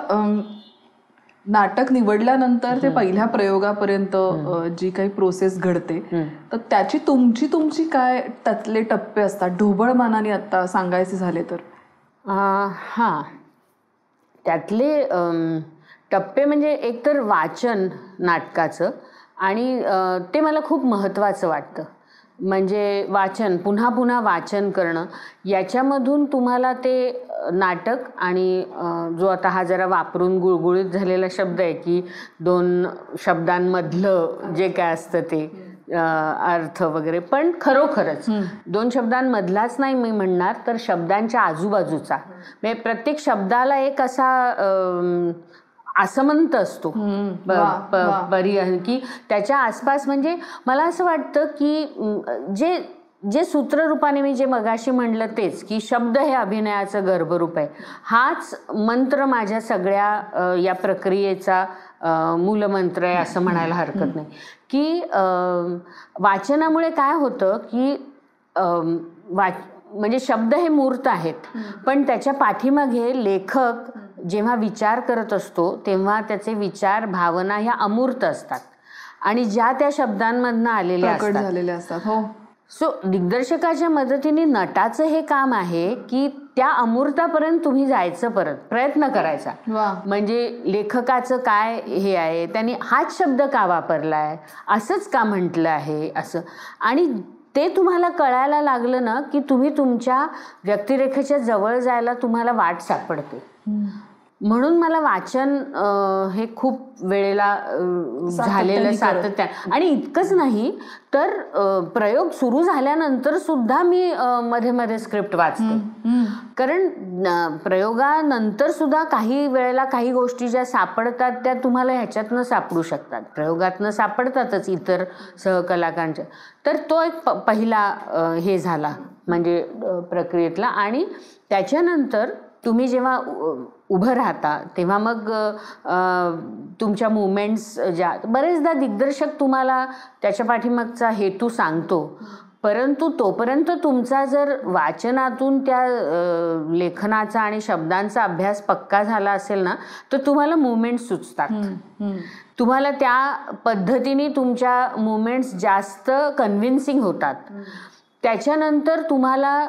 A: नाटक निवडल्यानंतर ते पहिल्या प्रयोगापर्यंत जी काही प्रोसेस घडते तर त्याची तुमची काय त्यातले टप्पे असतात ढोबळमानाने आता सांगायचे झाले तर?
B: हां, त्यातले टप्पे म्हणजे एकतर वाचन नाटकाचं आणि ते मला खूप महत्त्वाचं वाटतं. म्हणजे वाचन पुन्हा पुन्हा वाचन करणं याच्यामधून तुम्हाला ते नाटक आणि जो आता हा जरा वापरून गुळगुळीत झालेला शब्द आहे की 2 शब्दांमधलं जे काय असतं ते अर्थ वगैरे पण खरोखरच 2 शब्दांमधलाच नाही मी म्हणणार तर शब्दांच्या आजूबाजूचा म्हणजे प्रत्येक शब्दाला एक असा आसमंत असतो की त्याच्या आसपास. म्हणजे मला असं वाटतं की जे सूत्ररूपाने मी जे मगाशी म्हणलं तेच की शब्द हे अभिनयाचं गर्भरूप आहे हाच मंत्र माझ्या सगळ्या या प्रक्रियेचा मूलमंत्र आहे असं म्हणायला हरकत नाही. की वाचनामुळे काय होतं की म्हणजे शब्द हे मूर्त आहेत पण त्याच्या पाठीमागे लेखक जेव्हा विचार करत असतो तेव्हा त्याचे विचार भावना ह्या अमूर्त असतात आणि ज्या त्या शब्दांमधनं आलेल्या असतात.
A: हो.
B: सो दिग्दर्शकाच्या मदतीने नटाचं हे काम आहे की त्या अमूर्तापर्यंत तुम्ही जायचं परत प्रयत्न करायचा. म्हणजे लेखकाचं काय हे आहे त्यांनी हाच शब्द का वापरलाय असंच का म्हटलं आहे असं आणि ते तुम्हाला कळायला लागलं ना की तुम्ही तुमच्या व्यक्तिरेखेच्या जवळ जायला तुम्हाला वाट सापडते. म्हणून मला वाचन हे खूप वेळेला झालेलं सातत्याने आणि इतकंच नाही तर प्रयोग सुरू झाल्यानंतर सुद्धा मी मध्ये मध्ये स्क्रिप्ट वाचते. कारण प्रयोगानंतर सुद्धा काही वेळेला काही गोष्टी ज्या सापडतात त्या तुम्हाला ह्याच्यातनं सापडू शकतात प्रयोगातनं सापडतातच इतर सहकलाकांच्या. तर तो एक पहिला हे झाला म्हणजे प्रक्रियेतला. आणि त्याच्यानंतर तुम्ही जेव्हा उभं राहता तेव्हा मग तुमच्या मुवमेंट्स ज्या बरेचदा दिग्दर्शक तुम्हाला त्याच्या पाठीमागचा हेतू सांगतो परंतु तोपर्यंत तुमचा जर वाचनातून त्या लेखनाचा आणि शब्दांचा अभ्यास पक्का झाला असेल ना तर तुम्हाला मुवमेंट्स सुचतात. तुम्हाला त्या पद्धतीने तुमच्या मुवमेंट्स जास्त कन्व्हिन्सिंग होतात. त्याच्यानंतर तुम्हाला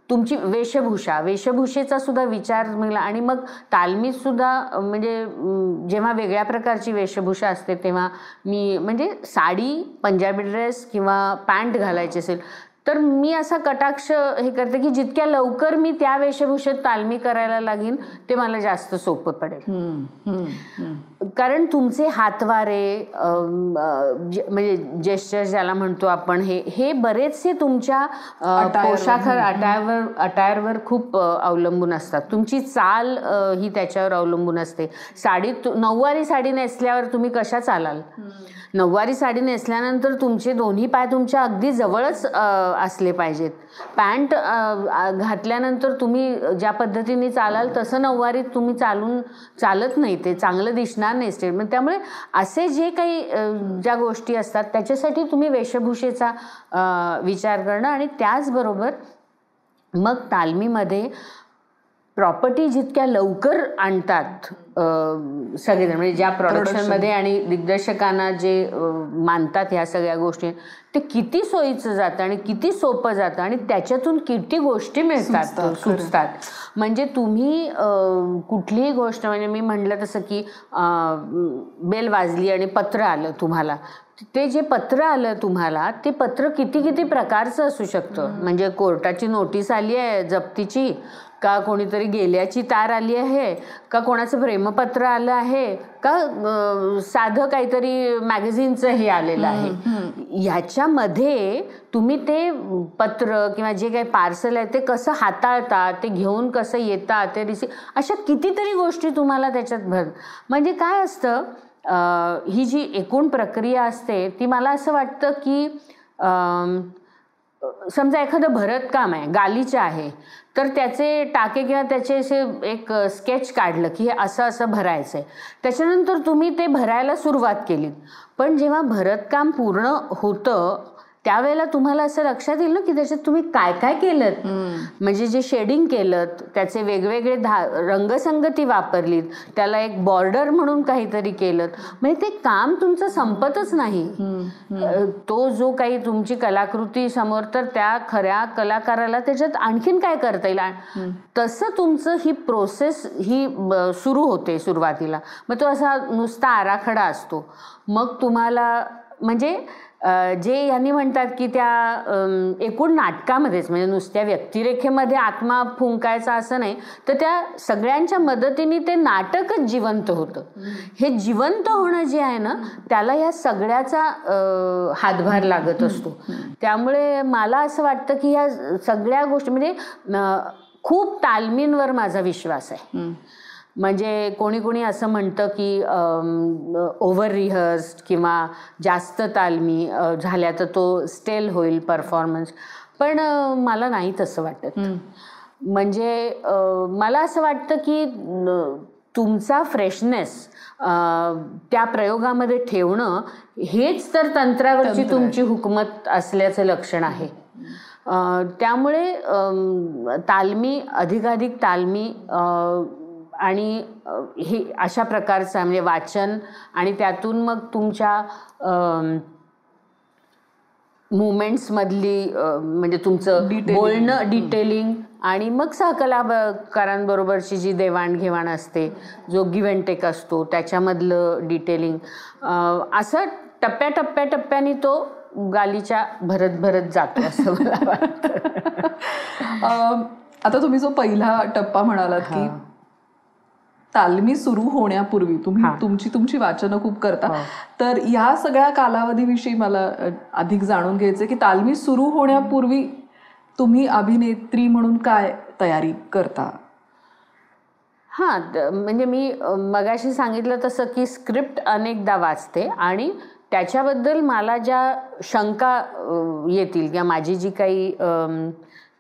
B: तुमची वेशभूषेचा सुद्धा विचार मिळाला आणि मग तालमीत सुद्धा म्हणजे जेव्हा वेगळ्या प्रकारची वेशभूषा असते तेव्हा मी म्हणजे साडी पंजाबी ड्रेस किंवा पॅन्ट घालायची असेल तर मी असा कटाक्ष हे करते की जितक्या लवकर मी त्या वेशभूषेत तालमी करायला लागेन ते मला जास्त सोपं पडेल. कारण तुमचे हातवारे म्हणजे जेस्चर ज्याला म्हणतो आपण हे बरेचसे तुमच्या पोशाख अटायरवर खूप अवलंबून असतात. तुमची चाल ही त्याच्यावर अवलंबून असते. नऊवारी साडी नेसल्यावर तुम्ही कशा चालाल? नऊवारी साडी नेसल्यानंतर तुमचे दोन्ही पाय तुमच्या अगदी जवळच असले पाहिजेत. पॅन्ट घातल्यानंतर तुम्ही ज्या पद्धतीने चालाल तसं नऊवारीत तुम्ही चालत नाही ते चांगलं दिसणार नाही स्टेटमेंट. त्यामुळे असे जे काही ज्या गोष्टी असतात त्याच्यासाठी तुम्ही वेशभूषेचा विचार करणं आणि त्याचबरोबर मग तालमीमध्ये प्रॉपर्टी जितक्या लवकर आणतात सगळेजण म्हणजे ज्या प्रोडक्शनमध्ये आणि दिग्दर्शकांना जे मानतात ह्या सगळ्या गोष्टी, ते किती सोयीचं जातं आणि किती सोपं जातं आणि त्याच्यातून किती गोष्टी मिळतात, सुचतात. म्हणजे तुम्ही कुठलीही गोष्ट, म्हणजे मी म्हटलं तसं की बेल वाजली आणि पत्र आलं तुम्हाला, ते जे पत्र आलं तुम्हाला, ते पत्र किती किती प्रकारचं असू शकतं. म्हणजे कोर्टाची नोटीस आली आहे जप्तीची, का कोणीतरी गेल्याची तार आली आहे, का कोणाचं प्रेमपत्र आलं आहे, का साधं काहीतरी मॅगझिनचं हे आलेलं आहे. ह्याच्यामध्ये तुम्ही ते पत्र किंवा जे काही पार्सल आहे ते कसं हाताळता, ते घेऊन कसं येता, ते अशा कितीतरी गोष्टी तुम्हाला त्याच्यात म्हणजे काय असतं, ही जी एकूण प्रक्रिया असते ती मला असं वाटतं की समजा एखादं भरतकाम आहे, गालीचं आहे, तर त्याचे टाके किंवा त्याचे असे एक स्केच काढलं की हे असं असं भरायचं आहे. त्याच्यानंतर तुम्ही ते भरायला सुरुवात केली, पण जेव्हा भरतकाम पूर्ण होतं त्यावेळेला तुम्हाला असं लक्षात येईल ना की त्याच्यात तुम्ही काय काय केलं. म्हणजे जे शेडिंग केलं, त्याचे वेगवेगळे रंगसंगती वापरलीत, त्याला एक बॉर्डर म्हणून काहीतरी केलं, म्हणजे ते काम तुमचं संपतच नाही. तो जो काही तुमची कलाकृती समोर, तर त्या खऱ्या कलाकाराला त्याच्यात आणखीन काय करता येईल, तसं तुमचं ही प्रोसेस ही सुरू होते सुरुवातीला. मग तो असा नुसता आराखडा असतो. मग तुम्हाला म्हणजे जे यांनी म्हणतात की त्या एकूण नाटकामध्येच, म्हणजे नुसत्या व्यक्तिरेखेमध्ये आत्मा फुंकायचा असं नाही, तर त्या सगळ्यांच्या मदतीने ते नाटकच जिवंत होतं. हे जिवंत होणं जे आहे ना, त्याला या सगळ्याचा हातभार लागत असतो. त्यामुळे मला असं वाटतं की ह्या सगळ्या गोष्टी म्हणजे खूप तालमींवर माझा विश्वास आहे. म्हणजे कोणी कोणी असं म्हणतं की ओव्हर रिहर्स्ड किंवा जास्त तालमी झाल्या तर तो स्टेल होईल परफॉर्मन्स, पण मला नाही तसं वाटत. म्हणजे मला असं वाटतं की तुमचा फ्रेशनेस त्या प्रयोगामध्ये ठेवणं हेच तर तंत्रावरची तुमची हुकमत असल्याचं लक्षण आहे. त्यामुळे तालमी, अधिकाधिक तालमी आणि हे अशा प्रकारचं म्हणजे वाचन, आणि त्यातून मग तुमच्या मुवमेंट्समधली म्हणजे तुमचं बोलणं, डिटेलिंग, आणि मग सहकलाकारांबरोबरची जी देवाणघेवाण असते, जो गिव्ह अँड टेक असतो, त्याच्यामधलं डिटेलिंग, असं टप्प्याटप्प्याने तो गालीच्या भरत भरत जातो असं मला वाटतं.
A: आता तुम्ही जो पहिला टप्पा म्हणालात की तालमी सुरू होण्यापूर्वी तुम्ही तुमची वाचनं खूप करता, तर या सगळ्या कालावधीविषयी मला अधिक जाणून घ्यायचं की तालमी सुरू होण्यापूर्वी तुम्ही अभिनेत्री म्हणून काय तयारी करता?
B: म्हणजे मी मगाशी सांगितलं तसं की स्क्रिप्ट अनेकदा वाचते आणि त्याच्याबद्दल मला ज्या शंका येतील किंवा माझी जी काही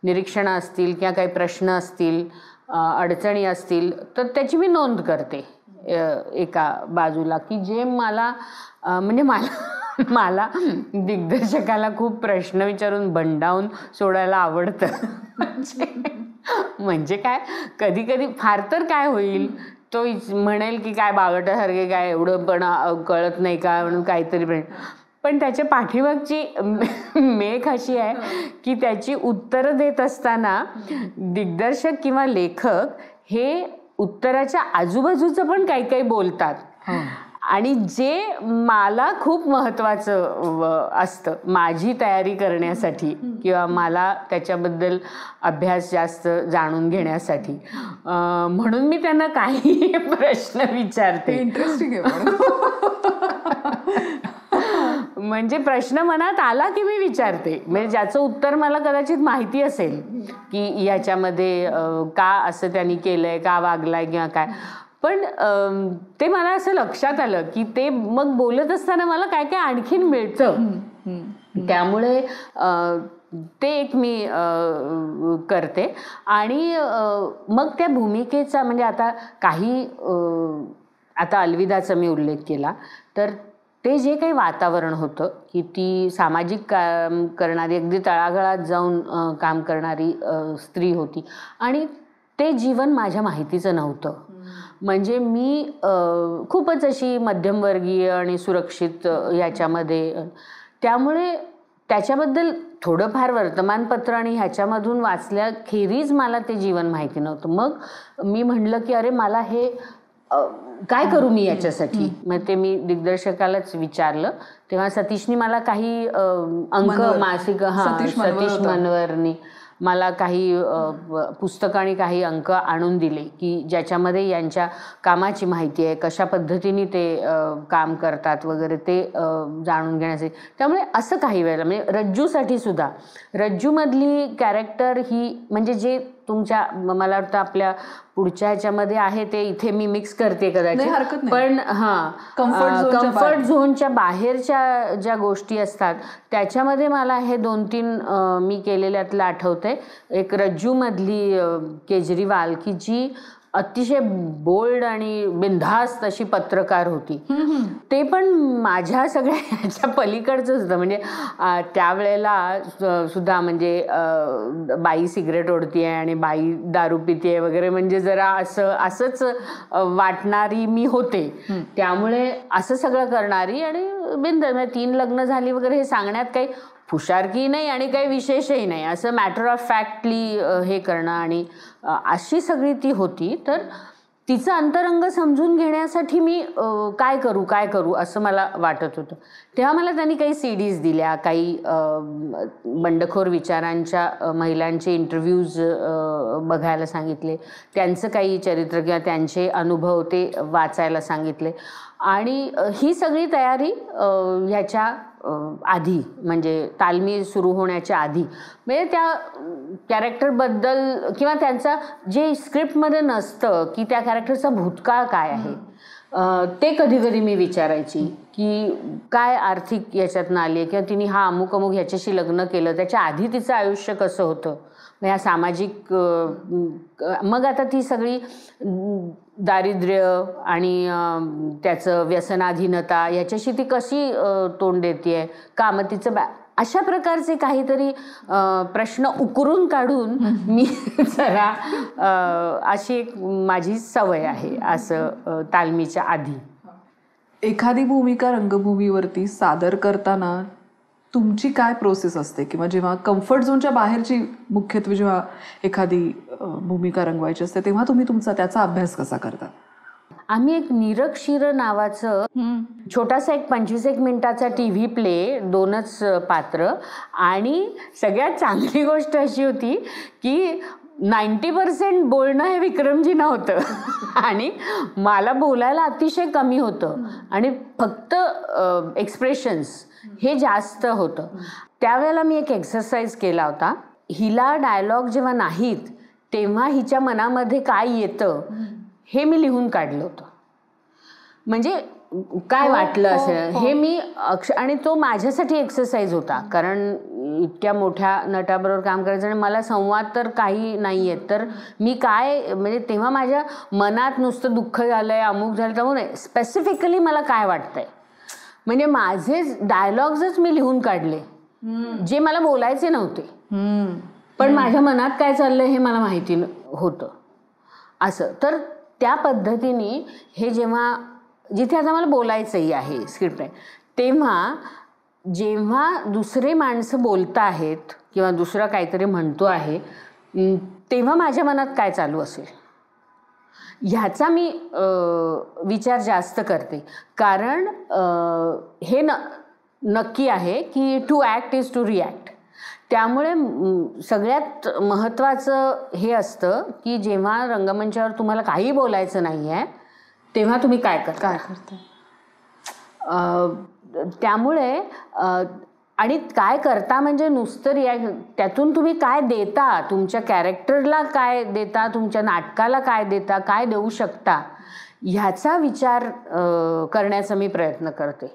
B: निरीक्षणं असतील किंवा काही प्रश्न असतील, अडचणी असतील, तर त्याची मी नोंद करते एका बाजूला, की जे मला म्हणजे मला दिग्दर्शकाला खूप प्रश्न विचारून भंडावून सोडायला आवडतं. म्हणजे काय, कधी कधी फार तर काय होईल, तो म्हणेल की काय बावटासारखे काय एवढं पण कळत नाही का म्हणून काहीतरी, पण त्याच्या पाठीमागची मेख अशी आहे की त्याची उत्तरं देत असताना दिग्दर्शक किंवा लेखक हे उत्तराच्या आजूबाजूचं पण काही काही बोलतात, आणि जे मला खूप महत्त्वाचं असतं माझी तयारी करण्यासाठी किंवा मला त्याच्याबद्दल अभ्यास जास्त जाणून घेण्यासाठी, म्हणून मी त्यांना काही प्रश्न विचारते.
A: इंटरेस्टिंग आहे.
B: म्हणजे प्रश्न मनात आला की मी विचारते, म्हणजे ज्याचं उत्तर मला कदाचित माहिती असेल की याच्यामध्ये का असं त्यांनी केलंय, का वागलाय किंवा काय, पण ते मला असं लक्षात आलं की ते मग बोलत असताना मला काय काय आणखीन मिळतं. त्यामुळे ते एक मी करते. आणि मग त्या भूमिकेचा म्हणजे आता अलविदाचा मी उल्लेख केला, तर ते जे काही वातावरण होतं की ती सामाजिक काम करणारी, अगदी तळागाळात जाऊन काम करणारी स्त्री होती, आणि ते जीवन माझ्या माहितीचं नव्हतं. म्हणजे मी खूपच अशी मध्यमवर्गीय आणि सुरक्षित याच्यामध्ये, त्यामुळे त्याच्याबद्दल थोडंफार वर्तमानपत्र आणि ह्याच्यामधून वाचल्याखेरीज मला ते जीवन माहिती नव्हतं. मग मी म्हणलं की अरे मला हे काय करू मी याच्यासाठी. मग ते मी दिग्दर्शकालाच विचारलं. तेव्हा सतीशनी मला काही अंक मासिक सतीश मनवरनी मला काही पुस्तकं आणि काही अंक आणून दिले की ज्याच्यामध्ये यांच्या कामाची माहिती आहे, कशा पद्धतीने ते काम करतात वगैरे ते जाणून घेण्यासाठी. त्यामुळे असं काही वेळेला म्हणजे रज्जूसाठी सुद्धा, रज्जूमधली कॅरेक्टर ही म्हणजे जे तुमच्या मला वाटतं आपल्या पुढच्या ह्याच्यामध्ये आहे ते इथे मी मिक्स करते कदाचित, पण कम्फर्ट झोनच्या बाहेरच्या ज्या गोष्टी असतात त्याच्यामध्ये मला हे 2-3 मी केलेल्यातलं आठवतंय. एक रज्जूमधली केजरीवाल की जी अतिशय बोल्ड आणि बिनधास्त अशी पत्रकार होती. ते पण माझ्या सगळ्या ह्याच्या पलीकडचंच होतं. म्हणजे त्यावेळेला सुद्धा म्हणजे बाई सिगरेट ओढतीये आणि बाई दारू पितीये वगैरे, म्हणजे जरा असंच वाटणारी मी होते. त्यामुळे असं सगळं करणारी आणि म्हणजे 3 लग्न झाली वगैरे हे सांगण्यात काही हुशारकी नाही आणि काही विशेषही नाही, असं मॅटर ऑफ फॅक्टली हे करणं आणि अशी सगळी ती होती. तर तिचं अंतरंग समजून घेण्यासाठी मी काय करू असं मला वाटत होतं. तेव्हा मला त्यांनी काही CDs दिल्या, काही बंडखोर विचारांच्या महिलांचे इंटरव्ह्यूज बघायला सांगितले, त्यांचं काही चरित्र किंवा त्यांचे अनुभव ते वाचायला सांगितले. आणि ही सगळी तयारी ह्याच्या आधी म्हणजे तालमी सुरू होण्याच्या आधी, म्हणजे त्या कॅरेक्टरबद्दल किंवा त्यांचा जे स्क्रिप्टमध्ये नसतं की त्या कॅरेक्टरचा भूतकाळ काय आहे ते कधी कधी मी विचारायची की काय आर्थिक याच्यातनं आली आहे किंवा तिने हा अमुक ह्याच्याशी लग्न केलं, त्याच्या आधी तिचं आयुष्य कसं होतं, ह्या सामाजिक मग आता ती सगळी दारिद्र्य आणि त्याचं व्यसनाधीनता याच्याशी ती कशी तोंड देते का, मग तिचं अशा प्रकारचे काहीतरी प्रश्न उकरून काढून मी जरा अशी एक माझी सवय आहे असं तालमीच्या आधी.
A: एखादी भूमिका रंगभूमीवरती सादर करताना तुमची काय प्रोसेस असते, किंवा जेव्हा कम्फर्ट झोनच्या बाहेरची मुख्यत्वे जेव्हा एखादी भूमिका रंगवायची असते तेव्हा तुम्ही त्याचा अभ्यास कसा करता?
B: आम्ही एक निरक्षीर नावाचं छोटासा एक 25 मिनिटाचा TV प्ले, 2च पात्र, आणि सगळ्यात चांगली गोष्ट अशी होती की 90% बोलणं हे विक्रमजींना होतं आणि मला बोलायला अतिशय कमी होतं आणि फक्त एक्सप्रेशन्स हे जास्त होतं. त्यावेळेला मी एक एक्सरसाइज केला होता. हिला डायलॉग जेव्हा नाहीत तेव्हा हिच्या मनामध्ये काय येतं हे मी लिहून काढलं होतं. म्हणजे काय वाटलं असेल हे मी आणि तो माझ्यासाठी एक्सरसाइज होता, कारण इतक्या मोठ्या नटाबरोबर काम करायचं आणि मला संवाद तर काही नाही आहेत, तर मी काय म्हणजे तेव्हा माझ्या मनात नुसतं दुःख झालंय अमुक झालं त्यामुळे नाही, स्पेसिफिकली मला काय वाटतंय म्हणजे माझे डायलॉग्सच मी लिहून काढले जे मला बोलायचे नव्हते, पण माझ्या मनात काय चाललंय हे मला माहिती होतं असं. तर त्या पद्धतीने हे जेव्हा जिथे आता मला बोलायचंही आहे स्क्रिप्ट आहे तेव्हा जेव्हा दुसरे माणसं बोलत आहेत किंवा दुसरं काहीतरी म्हणतो आहे तेव्हा माझ्या मनात काय चालू असेल ह्याचा मी विचार जास्त करते, कारण हे नक्की आहे की to act is to react. त्यामुळे सगळ्यात महत्त्वाचं हे असतं की जेव्हा रंगमंचावर तुम्हाला काही बोलायचं नाही आहे तेव्हा तुम्ही काय करता. त्यामुळे आणि काय करता म्हणजे नुसतं त्यातून तुम्ही काय देता, तुमच्या कॅरेक्टरला काय देता, तुमच्या नाटकाला काय देता, काय देऊ शकता ह्याचा विचार करण्याचा मी प्रयत्न करते.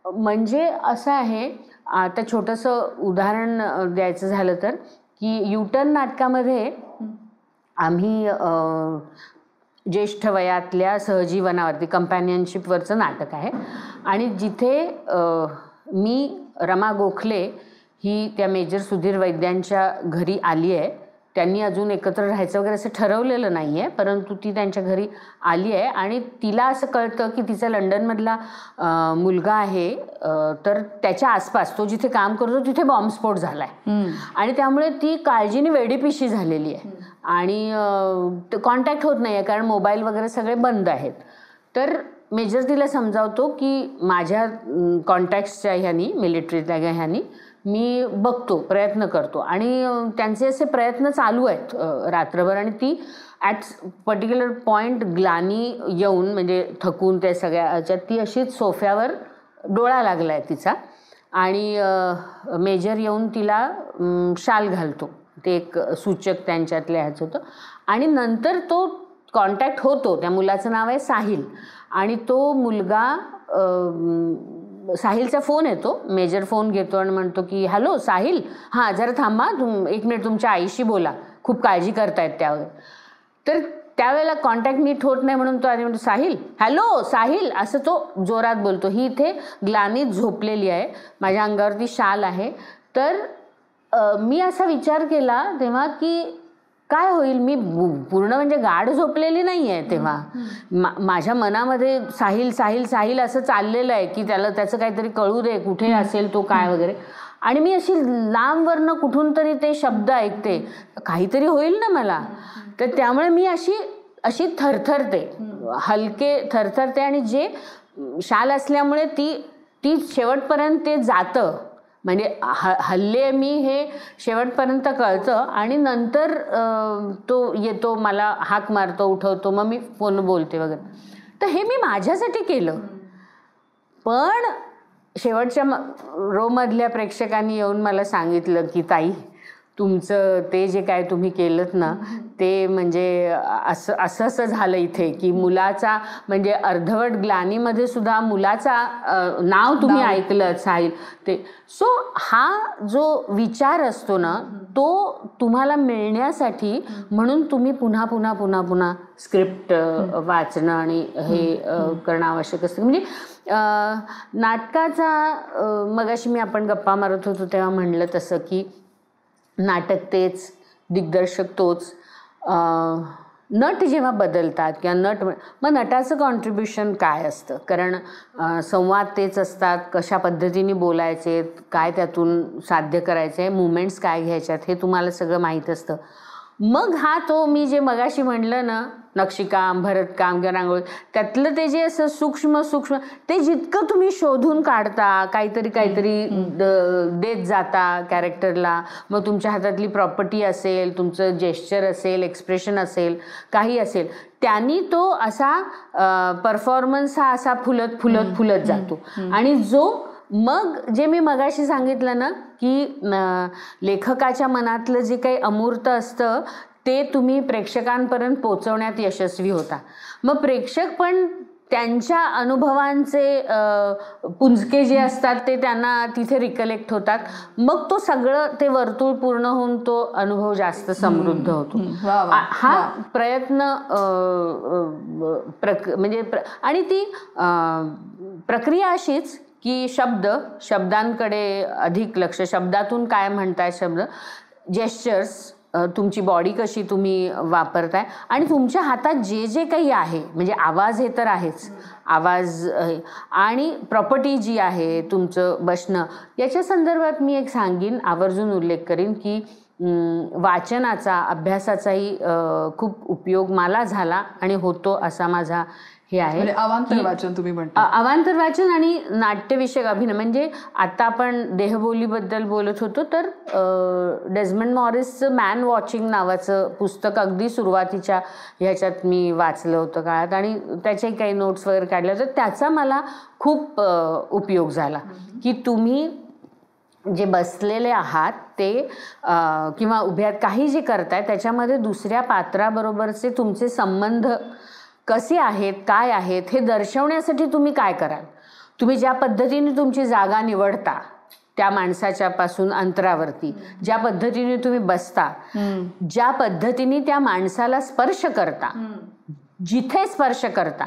B: म्हणजे असं आहे, आता छोटंसं उदाहरण द्यायचं झालं तर की युटर्न नाटकामध्ये आम्ही ज्येष्ठ वयातल्या सहजीवनावरती कंपॅनियनशिपवरचं नाटक आहे आणि जिथे मी रमा गोखले ही त्या मेजर सुधीर वैद्यांच्या घरी आली आहे त्यांनी अजून एकत्र राहायचं वगैरे असं ठरवलेलं नाही आहे, परंतु ती त्यांच्या घरी आली आहे आणि तिला असं कळतं की तिचा लंडनमधला मुलगा आहे, तर त्याच्या आसपास तो जिथे काम करतो तिथे बॉम्बस्फोट झाला आहे आणि त्यामुळे ती काळजीने वेडीपिशी झालेली आहे आणि कॉन्टॅक्ट होत नाही आहे कारण मोबाईल वगैरे सगळे बंद आहेत. तर मेजर तिला समजावतो की माझ्या कॉन्टॅक्ट्सच्या ह्यानी, मिलिटरीच्या ह्यानी मी बघतो, प्रयत्न करतो आणि त्यांचे असे प्रयत्न चालू आहेत रात्रभर. आणि ती ॲट पर्टिक्युलर पॉईंट ग्लानी येऊन, म्हणजे थकून त्या सगळ्या ह्याच्यात, ती अशीच सोफ्यावर डोळा लागला आहे तिचा आणि मेजर येऊन तिला शाल घालतो. ते एक सूचक त्यांच्यातल्या ह्याचं होतं आणि नंतर तो कॉन्टॅक्ट होतो. त्या मुलाचं नाव आहे साहिल आणि तो मुलगा, साहिलचा फोन येतो. मेजर फोन घेतो आणि म्हणतो की हॅलो साहिल, हां जरा थांबा, एक मिनिट तुमच्या आईशी बोला, खूप काळजी करतायत त्यावर. तर त्यावेळेला कॉन्टॅक्ट नीट होत नाही म्हणून तो आधी म्हणतो साहिल, हॅलो साहिल, असं तो जोरात बोलतो. ही इथे ग्लानीत झोपलेली आहे, माझ्या अंगावरती शाल आहे. तर मी असा विचार केला तेव्हा की काय होईल, मी पूर्ण म्हणजे गाढ झोपलेली नाही आहे तेव्हा. माझ्या मनामध्ये साहिल साहिल साहिल असं चाललेलं आहे की त्याचं काहीतरी कळू दे, कुठे असेल तो काय वगैरे. आणि मी अशी लांबवरनं कुठून तरी ते शब्द ऐकते, काहीतरी होईल ना मला. तर त्यामुळे मी अशी थरथरते, हलके थरथरते आणि जे शाल असल्यामुळे ती शेवटपर्यंत ते जातं, म्हणजे हल्ले मी हे शेवटपर्यंत कळतं आणि नंतर तो येतो, मला हाक मारतो, उठवतो, मग मी फोन बोलते वगैरे. तर हे मी माझ्यासाठी केलं. पण शेवटच्या रोमधल्या प्रेक्षकांनी येऊन मला सांगितलं की ताई, तुमचं ते जे काय तुम्ही केलंत ना ते म्हणजे असं झालं इथे की मुलाचा, म्हणजे अर्धवट ग्लानीमध्ये सुद्धा मुलाचा नाव तुम्ही ऐकलं साहिल ते. सो हा जो विचार असतो ना तो तुम्हाला मिळण्यासाठी म्हणून तुम्ही पुन्हा पुन्हा पुन्हा पुन्हा स्क्रिप्ट वाचणं आणि हे करणं आवश्यक असतं. म्हणजे नाटकाचा मगाशी मी आपण गप्पा मारत होतो तेव्हा म्हणलं तसं की नाटक तेच, दिग्दर्शक तोच. नट जेव्हा बदलतात किंवा मग नटाचं कॉन्ट्रीब्युशन काय असतं, कारण संवाद तेच असतात, कशा पद्धतीने बोलायचे, काय त्यातून साध्य करायचे, मुवमेंट्स काय घ्यायच्यात हे तुम्हाला सगळं माहीत असतं. मग हा तो मी जे मगाशी म्हणलं ना, नक्षीकाम, भरतकाम किंवा रांगोळी, त्यातलं ते जे असं सूक्ष्म ते जितकं तुम्ही शोधून काढता, काहीतरी देत जाता कॅरेक्टरला, मग तुमच्या हातातली प्रॉपर्टी असेल, तुमचं जेस्चर असेल, एक्सप्रेशन असेल, काही असेल, त्यांनी तो असा परफॉर्मन्स हा असा फुलत जातो. आणि जो मग जे मी मगाशी सांगितलं ना की लेखकाच्या मनातलं जे काही अमूर्त असतं ते तुम्ही प्रेक्षकांपर्यंत पोचवण्यात यशस्वी होता. मग प्रेक्षक पण त्यांच्या अनुभवांचे पुंजके जे असतात ते त्यांना तिथे रिकलेक्ट होतात. मग तो सगळं ते वर्तुळ पूर्ण होऊन तो अनुभव जास्त समृद्ध होतो. हा प्रयत्न म्हणजे आणि ती प्रक्रिया अशीच की शब्दांकडे अधिक लक्ष, शब्दातून काय म्हणताय शब्द, जेस्चर्स, तुमची बॉडी कशी तुम्ही वापरताय आणि तुमच्या हातात जे जे काही आहे, म्हणजे आवाज हे तर आहेच, आवाज आणि प्रॉपर्टी जी आहे तुमचं बसणं, याच्या संदर्भात मी एक सांगीन, आवर्जून उल्लेख करीन की वाचनाचा, अभ्यासाचाही खूप उपयोग मला झाला आणि होतो असा माझा हे आहे.
A: अवांतर वाचन तुम्ही म्हणता.
B: अवांतर वाचन आणि नाट्यविषयक अभिनय, म्हणजे आता आपण देहबोलीबद्दल बोलत होतो तर डेझमंड मॉरिसचं मॅन वॉचिंग नावाचं पुस्तक अगदी सुरुवातीच्या ह्याच्यात मी वाचलं होतं काळात आणि त्याचे काही नोट्स वगैरे काढले होते. त्याचा मला खूप उपयोग झाला की तुम्ही जे बसलेले आहात ते किंवा उभ्यात काही जे करताय त्याच्यामध्ये दुसऱ्या पात्राबरोबरचे तुमचे संबंध कसे आहेत, काय आहेत हे दर्शवण्यासाठी तुम्ही काय कराल. तुम्ही ज्या पद्धतीने तुमची जागा निवडता त्या माणसाच्या पासून अंतरावरती, ज्या पद्धतीने तुम्ही बसता, ज्या पद्धतीने त्या माणसाला स्पर्श करता, जिथे स्पर्श करता,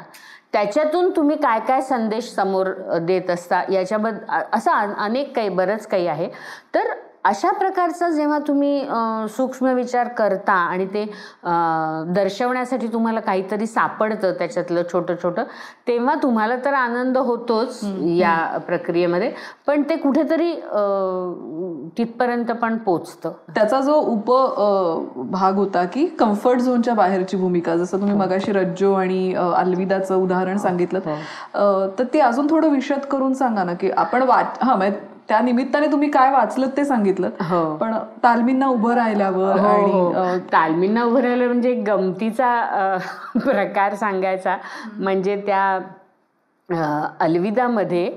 B: त्याच्यातून तुम्ही काय काय संदेश समोर देत असता, याच्याबद्दल असं अनेक काही, बरंच काही आहे. तर अशा प्रकारचा जेव्हा तुम्ही सूक्ष्म विचार करता आणि ते दर्शवण्यासाठी तुम्हाला काहीतरी सापडतं त्याच्यातलं छोटं छोटं, तेव्हा तुम्हाला तर आनंद होतोच या प्रक्रियेमध्ये, पण ते कुठेतरी तिथपर्यंत पण पोचतं.
A: त्याचा जो भाग होता की कम्फर्ट झोनच्या बाहेरची भूमिका, जसं तुम्ही मगाशी रज्जो आणि अलविदाचं उदाहरण सांगितलं, तर ते अजून थोडं विशद करून सांगा ना, की आपण त्या निमित्ताने तुम्ही काय वाचलं ते सांगितलं, पण तालमींना उभं राहिल्यावर आणि
B: तालमींना उभं राहिलं म्हणजे गमतीचा प्रकार सांगायचा म्हणजे त्या अलविदामध्ये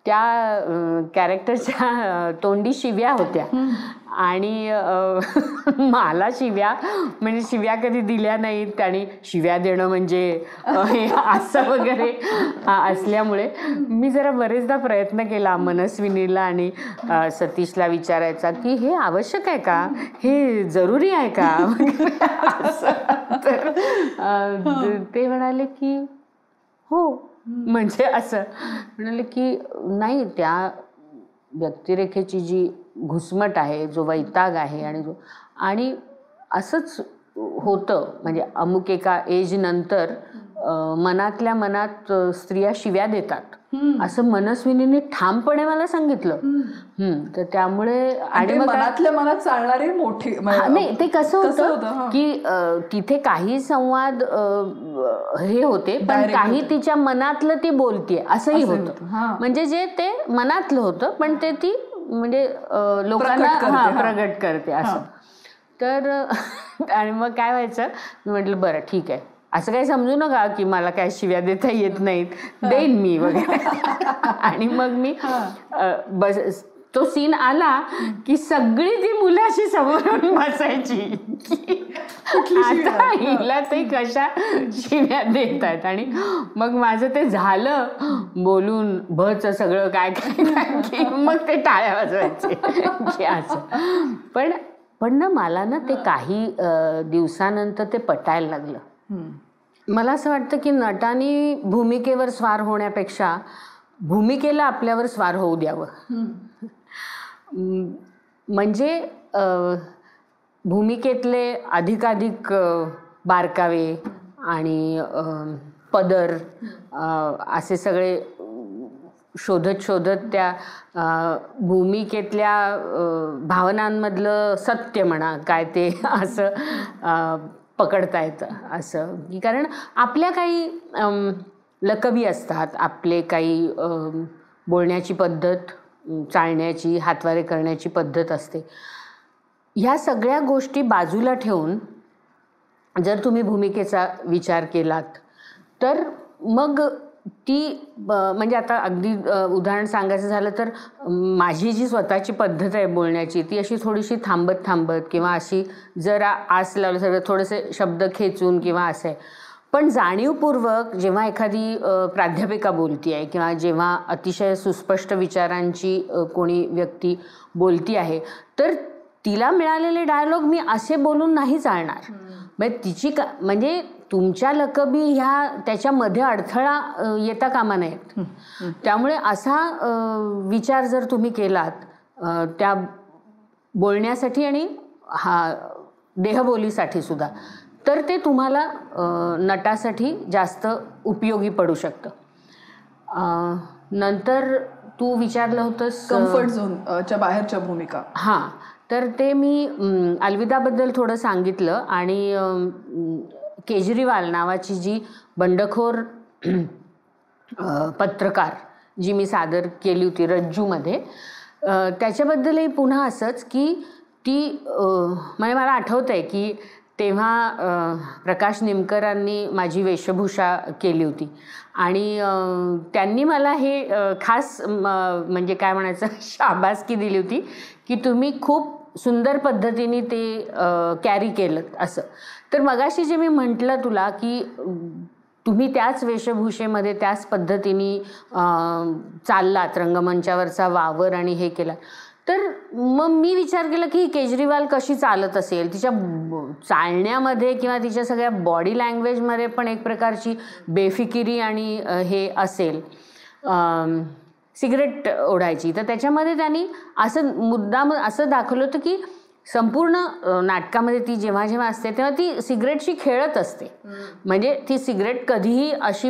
B: त्या कॅरेक्टरच्या तोंडी शिव्या होत्या आणि मला शिव्या कधी दिल्या नाहीत आणि शिव्या देणं म्हणजे असं वगैरे असल्यामुळे मी जरा बरेचदा प्रयत्न केला मनस्विनीला आणि सतीशला विचारायचा की हे आवश्यक आहे का, हे जरुरी आहे का. तर ते म्हणाले की हो, म्हणजे असं म्हणाले की नाही, त्या व्यक्तिरेखेची जी घुसमट आहे, जो वैताग आहे आणि असंच होतं म्हणजे अमुक एका एज नंतर मनातल्या मनात स्त्रिया शिव्या देतात असं मनस्विनीने ठामपणे मला सांगितलं. तर त्यामुळे आणि
A: मनातल्या मनात चालणारे मोठे
B: नाही, ते कसं होतं की तिथे काही संवाद हे होते पण काही तिच्या मनातलं ती बोलतीये असंही होतं. म्हणजे जे ते मनातलं होतं पण ते ती म्हणजे लोकांना प्रगट करते असं. तर आणि मग काय व्हायचं, मी म्हटलं बरं ठीक आहे, असं काही समजू नका की मला काय शिव्या देता येत नाहीत, देईन मी वगैरे. आणि मग मी बस तो सीन आला की सगळी ती मुलाशी समोरून बसायची की आता हिला ते कशा शिव्या देत आहेत. आणि मग माझं ते झालं बोलून भचं सगळं काय काय की मग ते टाळ्या वाजवायचे की असं. पण ना मला ना ते काही दिवसानंतर ते पटायला लागलं. मला असं वाटतं की नटांनी भूमिकेवर स्वार होण्यापेक्षा भूमिकेला आपल्यावर स्वार होऊ द्यावं. म्हणजे भूमिकेतले अधिकाधिक बारकावे आणि पदर असे सगळे शोधत त्या भूमिकेतल्या भावनांमधलं सत्य म्हणा काय ते असं पकडता येतं असं. कारण आपल्या काही लकबी असतात, आपले काही बोलण्याची पद्धत, चालण्याची, हातवारे करण्याची पद्धत असते. ह्या सगळ्या गोष्टी बाजूला ठेवून जर तुम्ही भूमिकेचा विचार केलात तर मग ती म्हणजे आता अगदी उदाहरण सांगायचं झालं तर माझी जी स्वतःची पद्धत आहे बोलण्याची ती अशी थोडीशी थांबत किंवा अशी जरा आस लावलं सगळं थोडेसे शब्द खेचून किंवा असं आहे. पण जाणीवपूर्वक जेव्हा एखादी प्राध्यापिका बोलती आहे किंवा जेव्हा अतिशय सुस्पष्ट विचारांची कोणी व्यक्ती बोलती आहे तर तिला मिळालेले डायलॉग मी असे बोलून नाही चालणार. म्हणजे तिची म्हणजे तुमच्या लकबी ह्या त्याच्यामध्ये अडथळा येता कामा नयेत. त्यामुळे असा विचार जर तुम्ही केलात त्या बोलण्यासाठी आणि देहबोलीसाठी सुद्धा तर ते तुम्हाला नटासाठी जास्त उपयोगी पडू शकतं. नंतर तू विचारलं होतंस
A: कम्फर्ट झोनच्या बाहेरच्या भूमिका.
B: हां, तर ते मी अलविदाबद्दल थोडं सांगितलं आणि केजरीवाल नावाची जी बंडखोर पत्रकार जी मी सादर केली होती रज्जूमध्ये त्याच्याबद्दलही पुन्हा असंच की ती म्हणजे मला आठवतं आहे की तेव्हा प्रकाश निमकरांनी माझी वेशभूषा केली होती आणि त्यांनी मला हे खास म्हणजे काय म्हणायचं शाबासकी दिली होती की तुम्ही खूप सुंदर पद्धतीने ते कॅरी केलं असं. तर मगाशी जे मी म्हटलं तुला की तुम्ही त्याच वेशभूषेमध्ये त्याच पद्धतीने चाललात, रंगमंचावरचा वावर आणि हे केला, तर मग मी विचार केला की केजरीवाल कशी चालत असेल, तिच्या चालण्यामध्ये किंवा तिच्या सगळ्या बॉडी लँग्वेजमध्ये पण एक प्रकारची बेफिकिरी आणि हे असेल. सिगरेट ओढायची. तर त्याच्यामध्ये त्यांनी असं मुद्दाम असं दाखवलं होतं की संपूर्ण नाटकामध्ये ती जेव्हा जेव्हा असते तेव्हा ती सिगरेटशी खेळत असते. म्हणजे ती सिगरेट कधीही अशी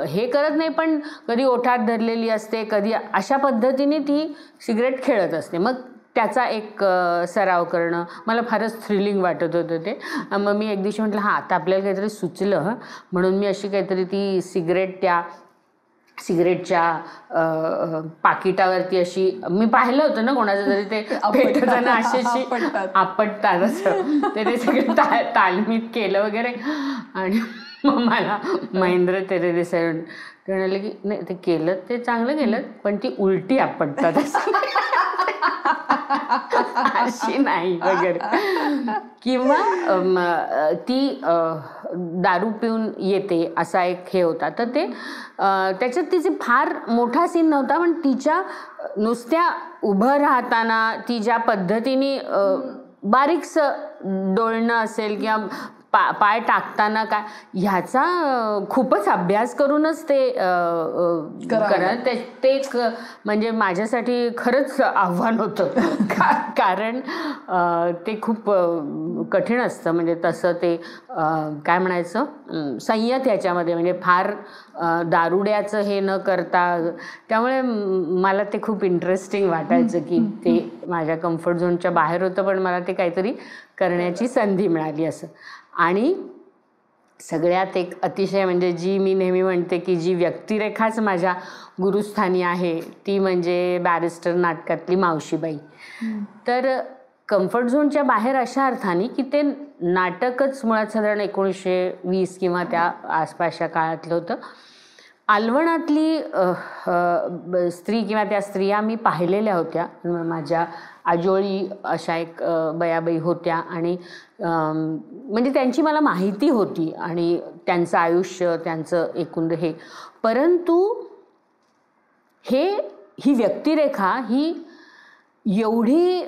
B: हे करत नाही, पण कधी ओठात धरलेली असते, कधी अशा पद्धतीने ती सिगरेट खेळत असते. मग त्याचा एक सराव करणं मला फारच थ्रिलिंग वाटत होतं ते. मग मी एक दिवशी म्हटलं आता आपल्याला काहीतरी सुचलं, म्हणून मी अशी काहीतरी ती सिगरेट त्या सिगरेटच्या पाकिटावरती अशी मी पाहिलं होतं ना कोणाचं तरी ते पेटवताना अशी आपटतात असं, ते सगळं तालमीत केलं वगैरे. आणि मग मला महेंद्र तेरे देसाई म्हणाले की नाही ते केलं ते चांगलं केलं, पण ती उलटी आपटतात असं अशी नाही वगैरे. किंवा ती दारू पिऊन येते असा एक हे होता. तर ते त्याच्यात तिचे फार मोठा सीन नव्हता, पण तिच्या नुसत्या उभं राहताना ती ज्या पद्धतीने बारीकसं डोळणं असेल किंवा पाय टाकताना काय ह्याचा खूपच अभ्यास करूनच ते करत ते म्हणजे माझ्यासाठी खरंच आव्हान होतं. कारण ते खूप कठीण असतं. म्हणजे तसं ते काय म्हणायचं संयत ह्याच्यामध्ये, म्हणजे फार दारुड्याचं हे न करता. त्यामुळे मला ते खूप इंटरेस्टिंग वाटायचं की ते माझ्या कम्फर्ट झोनच्या बाहेर होतं, पण मला ते काहीतरी करण्याची संधी मिळाली असं. आणि सगळ्यात एक अतिशय म्हणजे जी मी नेहमी म्हणते की जी व्यक्तिरेखाच माझ्या गुरुस्थानी आहे ती म्हणजे बॅरिस्टर नाटकातली मावशीबाई. तर कम्फर्ट झोनच्या बाहेर अशा अर्थाने की ते नाटकच मुळात साधारण 1920 किंवा त्या आसपासच्या काळातलं होतं. आलवणातली स्त्री किंवा त्या स्त्रिया मी पाहिलेल्या होत्या. माझ्या आजोळी अशा एक बयाबाई होत्या आणि म्हणजे त्यांची मला माहिती होती आणि त्यांचं आयुष्य त्यांचं एकूण हे. परंतु ही व्यक्तिरेखा ही एवढी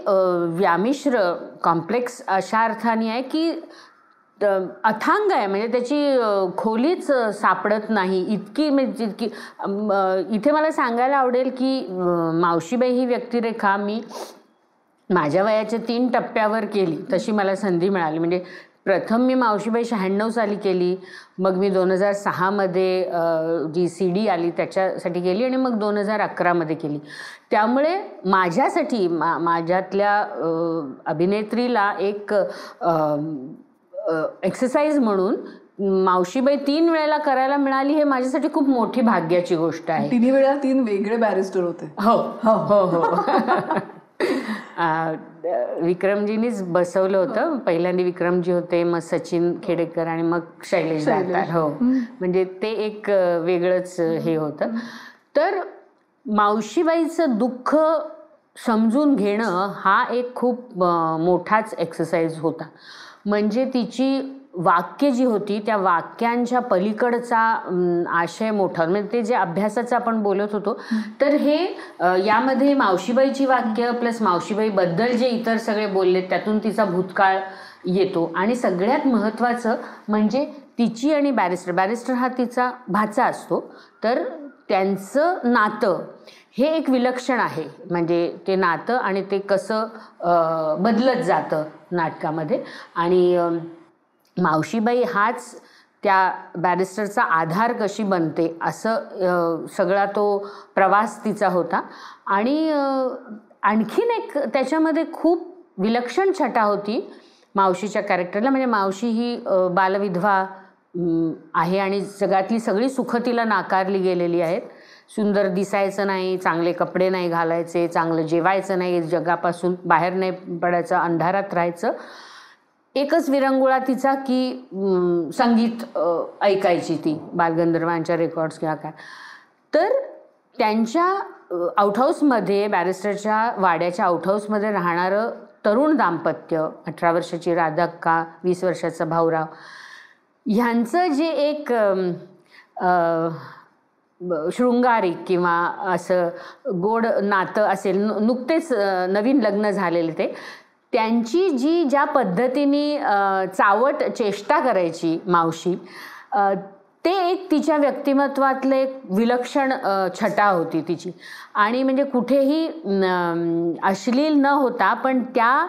B: व्यामिश्र कॉम्प्लेक्स अशा अर्थाने आहे की अथांग आहे. म्हणजे त्याची खोलीच सापडत नाही इतकी. म्हणजे जितकी इथे मला सांगायला आवडेल की मावशीबाई ही व्यक्तिरेखा मी माझ्या वयाच्या 3 टप्प्यावर केली तशी मला संधी मिळाली. म्हणजे प्रथम मी मावशीबाई 96 साली केली, मग मी 2006 जी CD आली त्याच्यासाठी केली आणि मग 2011 केली. त्यामुळे माझ्यासाठी माझ्यातल्या अभिनेत्रीला एक एक्सरसाइज म्हणून मावशीबाई 3 वेळेला करायला मिळाली हे माझ्यासाठी खूप मोठी भाग्याची गोष्ट आहे.
A: 3 वेळा 3 वेगळे बॅरिस्टर होते.
B: हो हो हो. विक्रमजीनीच बसवलं होतं. पहिल्यांदा विक्रमजी होते, मग सचिन खेडेकर आणि मग शैलेश दातार. हो, म्हणजे ते एक वेगळंच हे होतं. तर मावशीबाईचं दुःख समजून घेणं हा एक खूप मोठाच एक्सरसाइज होता. म्हणजे तिची वाक्य जी होती त्या वाक्यांच्या पलीकडचा आशय मोठा. म्हणजे ते जे अभ्यासाचं आपण बोलत होतो तर हे यामध्ये मावशीबाईची वाक्य प्लस मावशीबाईबद्दल जे इतर सगळे बोलले त्यातून तिचा भूतकाळ येतो. आणि सगळ्यात महत्त्वाचं म्हणजे तिची आणि बॅरिस्टर हा तिचा भाचा असतो. तर त्यांचं नातं हे एक विलक्षण आहे. म्हणजे ते नातं आणि ते कसं बदलत जातं नाटकामध्ये. आणि मावशीबाई हाच त्या बॅरिस्टरचा आधार कशी बनते असं सगळा तो प्रवास तिचा होता. आणि आणखीन एक त्याच्यामध्ये खूप विलक्षण छटा होती मावशीच्या कॅरेक्टरला. म्हणजे मावशी ही बालविधवा आहे आणि जगातली सगळी सुखं तिला नाकारली गेलेली आहेत. सुंदर दिसायचं नाही, चांगले कपडे नाही घालायचे, चांगलं जेवायचं नाही, जगापासून बाहेर नाही पडायचं, अंधारात राहायचं. एकच विरंगुळा तिचा की संगीत ऐकायची ती बालगंधर्वांच्या रेकॉर्ड्स किंवा काय. तर त्यांच्या आउटहाऊसमध्ये बॅरिस्टरच्या वाड्याच्या आउटहाऊसमध्ये राहणारं तरुण दाम्पत्य, 18 वर्षाची राधाक्का, 20 वर्षाचा भाऊराव, ह्यांचं जे एक शृंगारिक किंवा असं गोड नातं असेल, नुकतेच नवीन लग्न झालेले ते, त्यांची ज्या पद्धतीने चावट चेष्टा करायची मावशी, ते एक तिच्या व्यक्तिमत्वातलं एक विलक्षण छटा होती तिची. आणि म्हणजे कुठेही अश्लील न होता पण त्या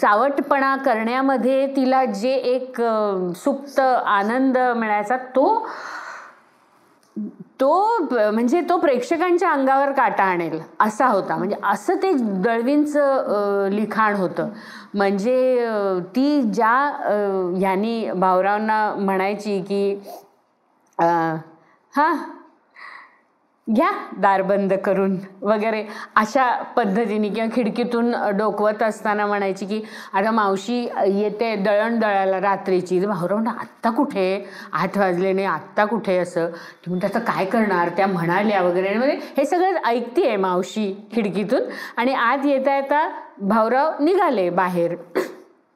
B: चावटपणा करण्यामध्ये तिला जे एक सुप्त आनंद मिळायचा तो म्हणजे तो प्रेक्षकांच्या अंगावर काटा आणेल असा होता. म्हणजे असं ते दळवींचं लिखाण होतं. म्हणजे ती ज्या ह्यांनी भाऊरावांना म्हणायची की हां घ्या दार बंद करून वगैरे अशा पद्धतीने, किंवा खिडकीतून डोकवत असताना म्हणायची की आता मावशी येते दळण दळायला रात्रीची. भाऊराव म्हणा आत्ता कुठे, 8 वाजले नाही आत्ता कुठे, असं. ती म्हणते आता काय करणार, त्या म्हणाल्या वगैरे. म्हणजे हे सगळं ऐकतीये मावशी खिडकीतून. आणि आत येता येता भाऊराव निघाले बाहेर.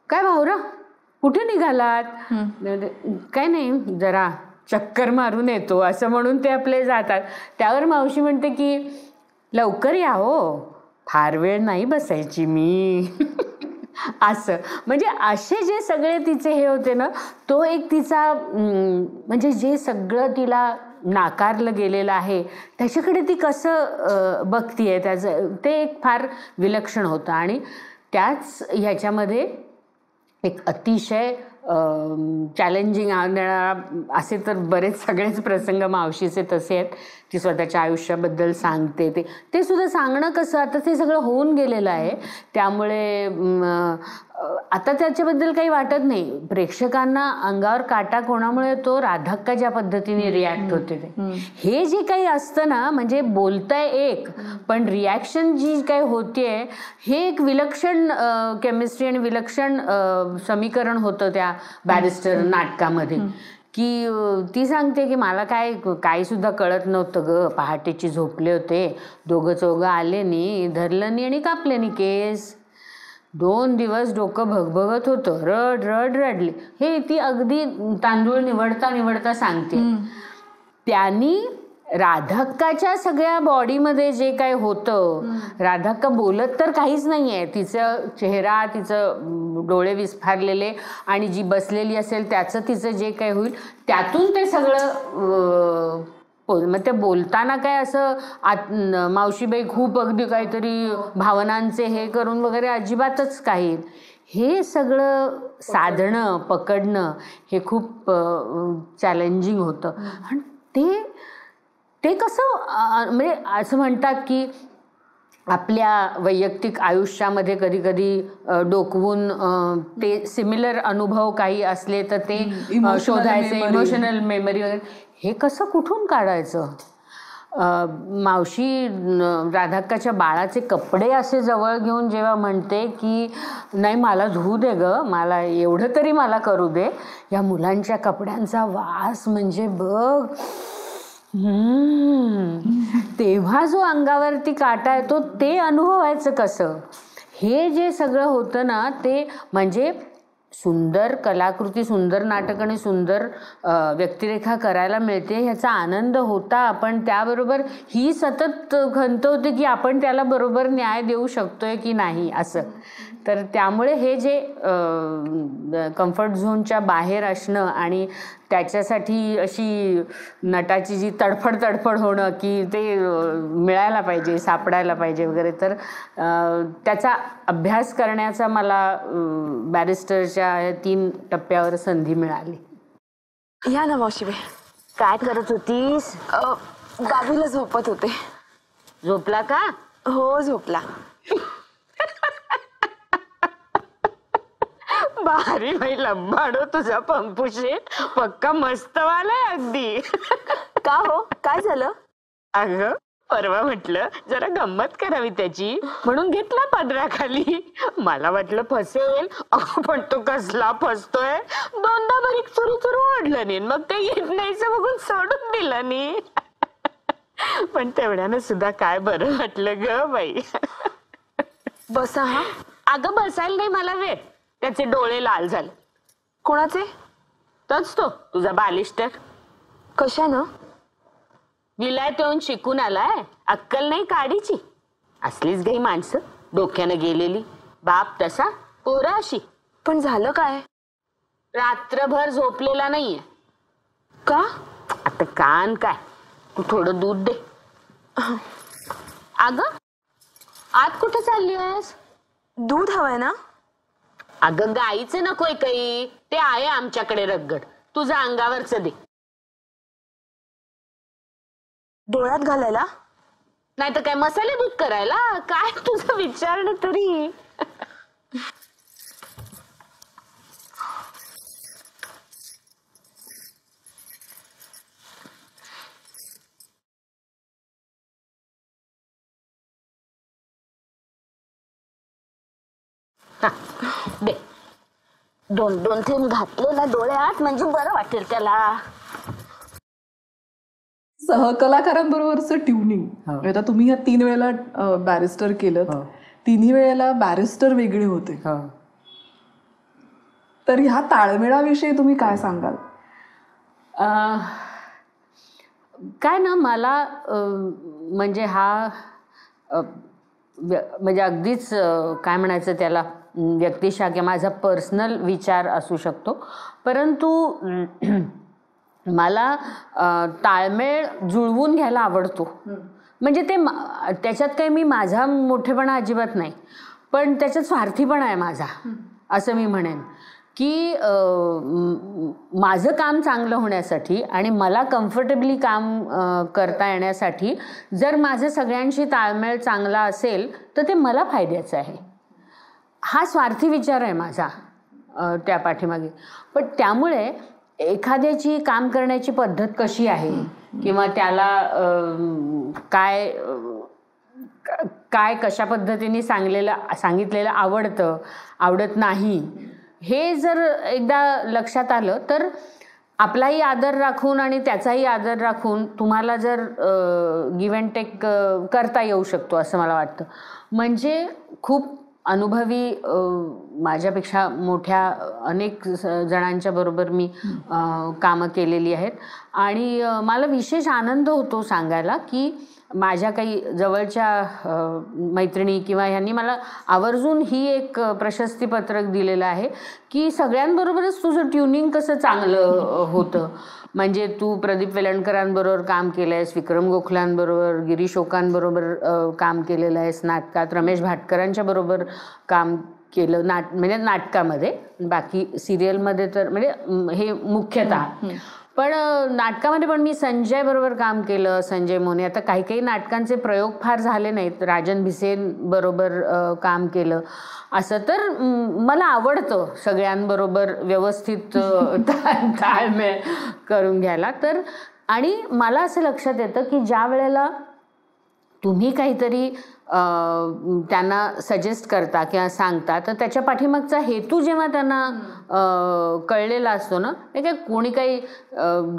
B: काय भाऊराव कुठे निघालात? काय नाही जरा चक्कर मारून येतो असं म्हणून ते आपले जातात. त्यावर मावशी म्हणते की लवकर या हो, फार वेळ नाही बसायची मी. असं म्हणजे असे जे सगळे तिचे हे होते ना, तो एक तिचा म्हणजे जे सगळं तिला नाकारलं गेलेलं आहे त्याच्याकडे ती कसं बघतीये त्याचं ते एक फार विलक्षण होतं. आणि त्याच ह्याच्यामध्ये एक अतिशय चॅलेंजिंग असे तर बरेच सगळेच प्रसंग मावशीचे तसे आहेत. ती स्वतःच्या आयुष्याबद्दल सांगते, ते सुद्धा सांगणं कसं, आता ते सगळं होऊन गेलेलं आहे त्यामुळे आता त्याच्याबद्दल काही वाटत नाही. प्रेक्षकांना अंगावर काटा कोणामुळे तो राधाक्का ज्या पद्धतीने रिॲक्ट होते ते, हे जे काही असतं ना, म्हणजे बोलताय एक पण रिॲक्शन जी काही होतीये हे एक विलक्षण केमिस्ट्री आणि विलक्षण समीकरण होतं त्या बॅरिस्टर नाटकामध्ये. की ती सांगते की मला काय सुद्धा कळत नव्हतं ग, पहाटेची झोपले होते, दोघं चौघं आले नी, धरलं नी आणि कापले नी केस. 2 दिवस डोकं भगभगत होतं, रडली. हे ती अगदी तांदूळ निवडता सांगते. त्यांनी राधाक्काच्या सगळ्या बॉडीमध्ये जे काही होतं, राधाक्का बोलत तर काहीच नाहीये, तिचं चेहरा, तिचं डोळे विस्फारलेले आणि जी बसलेली असेल त्याचं तिचं जे काही होईल त्यातून ते सगळं. मग ते बोलताना काय असं मावशीबाई खूप अगदी काहीतरी भावनांचे हे करून वगैरे अजिबातच काही. हे सगळं साधणं पकडणं हे खूप चॅलेंजिंग होतं. आणि ते कसं म्हणजे असं म्हणतात की आपल्या वैयक्तिक आयुष्यामध्ये कधी कधी डोकवून ते सिमिलर अनुभव काही असले तर ते शोधायचे, इमोशनल मेमरी वगैरे. हे कसं कुठून काढायचं? मावशी राधाक्काच्या बाळाचे कपडे असे जवळ घेऊन जेव्हा म्हणते की नाही मला धुऊ दे ग, मला एवढं तरी मला करू दे, या मुलांच्या कपड्यांचा वास म्हणजे बघ, तेव्हा जो अंगावरती काटा येतो ते अनुभवायचं कसं? हे जे सगळं होतं ना ते म्हणजे सुंदर कलाकृती, सुंदर नाटक आणि सुंदर व्यक्तिरेखा करायला मिळते ह्याचा आनंद होता. पण त्याबरोबर ही सतत खंत होते की आपण त्याला बरोबर न्याय देऊ शकतोय की नाही असं. तर त्यामुळे हे जे कम्फर्ट झोनच्या बाहेर असणं आणि त्याच्यासाठी अशी नटाची जी तडफड होणं की ते मिळायला पाहिजे, सापडायला पाहिजे वगैरे, तर त्याचा अभ्यास करण्याचा मला बॅरिस्टरच्या 3 टप्प्यावर संधी मिळाली.
C: या ना मावशीबाई.
B: काय करत होतीस?
C: बाबूला झोपत होते.
B: झोपला का?
C: हो झोपला.
B: भारी बाई लंबाडो तुझा पंपुशेट, पक्का मस्त वालाय अगदी.
C: का हो, काय झालं?
B: अगं परवा म्हटलं जरा गंमत करावी त्याची म्हणून घेतला पदराखाली. मला वाटलं फसेल, अगं पण तो कसला फसतोय. 2दा बरीक चुरू ओढलं नाही, मग ते येत नाहीचं बघून सोडून दिलं नाही. पण तेवढ्यानं सुद्धा काय बरं वाटलं ग बाई.
C: बसा. हा
B: अगं बसायला नाही मला वेळ, त्याचे डोळे लाल झाले.
C: कोणाचे?
B: तोच तो तुझा बालिस्टर.
C: कशानं?
B: विलायत येऊन शिकून आलाय, अक्कल नाही काडीची. असलीच गाई माणसं, डोक्यानं गेलेली. बाप तसा, पोरं अशी.
C: पण झालं काय?
B: रात्रभर झोपलेला नाहीये.
C: का?
B: आता कान काय, तू थोडं दूध दे. अगं आत कुठे चालली आहेस?
C: दूध हवंय ना?
B: अगं गाईचं नकोय काही, ते आहे आमच्याकडे रगड. तुझं अंगावरच दे.
C: डोळ्यात घालायला?
B: नाही तर काय मसाले दूध करायला? काय तुझं विचारलं तरी. हा, दे. दोन दोन थेंब घातले ना डोळ्यात म्हणजे बरं वाटेल त्याला.
A: सहकलाकारांबरोबरचं ट्युनिंग, आता तुम्ही ह्या 3 वेळेला बॅरिस्टर केलं, तिन्ही वेळेला बॅरिस्टर वेगळे होते, तर ह्या ताळमेळाविषयी तुम्ही काय सांगाल?
B: काय ना, मला म्हणजे हा म्हणजे अगदीच काय म्हणायचं त्याला, व्यक्तिशा किंवा माझा पर्सनल विचार असू शकतो, परंतु मला ताळमेळ जुळवून घ्यायला आवडतो. म्हणजे ते त्याच्यात काही मी माझा मोठेपणा अजिबात नाही, पण त्याच्यात स्वार्थीपणा आहे माझा, असं मी म्हणेन की माझं काम चांगलं होण्यासाठी आणि मला कम्फर्टेबली काम करता येण्यासाठी जर माझं सगळ्यांशी ताळमेळ चांगला असेल तर ते मला फायद्याचं आहे. हा स्वार्थी विचार आहे माझा त्या पाठीमागे. पण त्यामुळे एखाद्याची काम करण्याची पद्धत कशी आहे किंवा त्याला काय काय कशा पद्धतीने सांगितलेलं आवडतं आवडत नाही, हे जर एकदा लक्षात आलं तर आपलाही आदर राखून आणि त्याचाही आदर राखून तुम्हाला जर गिव्ह अँड टेक करता येऊ शकतो असं मला वाटतं. म्हणजे खूप अनुभवी माझ्यापेक्षा मोठ्या अनेक जणांच्या बरोबर मी कामं केलेली आहेत आणि मला विशेष आनंद होतो सांगायला की माझ्या काही जवळच्या मैत्रिणी किंवा ह्यांनी मला आवर्जून ही एक प्रशस्तीपत्रक दिलेलं आहे की सगळ्यांबरोबरच तुझं ट्युनिंग कसं चांगलं होतं. म्हणजे तू प्रदीप वेलणकरांबरोबर काम केलं आहेस, विक्रम गोखल्यांबरोबर, गिरीश ओकांबरोबर काम केलेलं आहेस, नाटकात रमेश भाटकरांच्या बरोबर काम केलं, म्हणजे नाटकामध्ये, बाकी सिरियलमध्ये तर म्हणजे हे मुख्यतः, पण नाटकामध्ये पण मी संजय बरोबर काम केलं, संजय मोने. आता काही काही नाटकांचे प्रयोग फार झाले नाहीत, राजन भिसेन बरोबर काम केलं. असं तर मला आवडतं सगळ्यांबरोबर व्यवस्थित ताळमेळ करून घ्यायला. तर आणि मला असं लक्षात येतं की ज्या वेळेला तुम्ही काहीतरी त्यांना सजेस्ट करता किंवा सांगता तर त्याच्या पाठीमागचा हेतू जेव्हा त्यांना कळलेला असतो ना, हे काय कोणी काही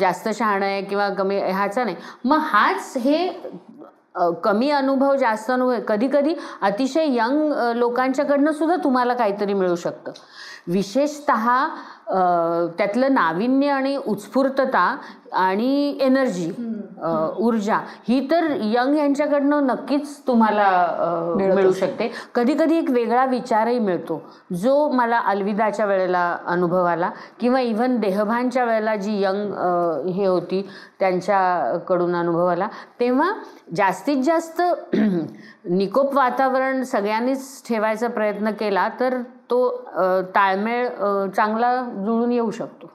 B: जास्त शहाणं आहे किंवा कमी ह्याचा नाही, मग हाच हे कमी अनुभव जास्त अनुभव कधी कधी अतिशय यंग लोकांच्याकडनं सुद्धा तुम्हाला काहीतरी मिळू शकतं. विशेषतः त्यातलं नाविन्य आणि उत्स्फूर्तता आणि एनर्जी, ऊर्जा ही तर यंग यांच्याकडनं नक्कीच तुम्हाला मिळू शकते. कधी कधी एक वेगळा विचारही मिळतो जो मला अलविदाच्या वेळेला अनुभव आला किंवा इव्हन देहभानच्या वेळेला जी यंग हे होती त्यांच्याकडून अनुभव आला. तेव्हा जास्तीत जास्त निकोप वातावरण सगळ्यांनीच ठेवायचा प्रयत्न केला तर तो ताळमेळ चांगला जुळून येऊ शकतो.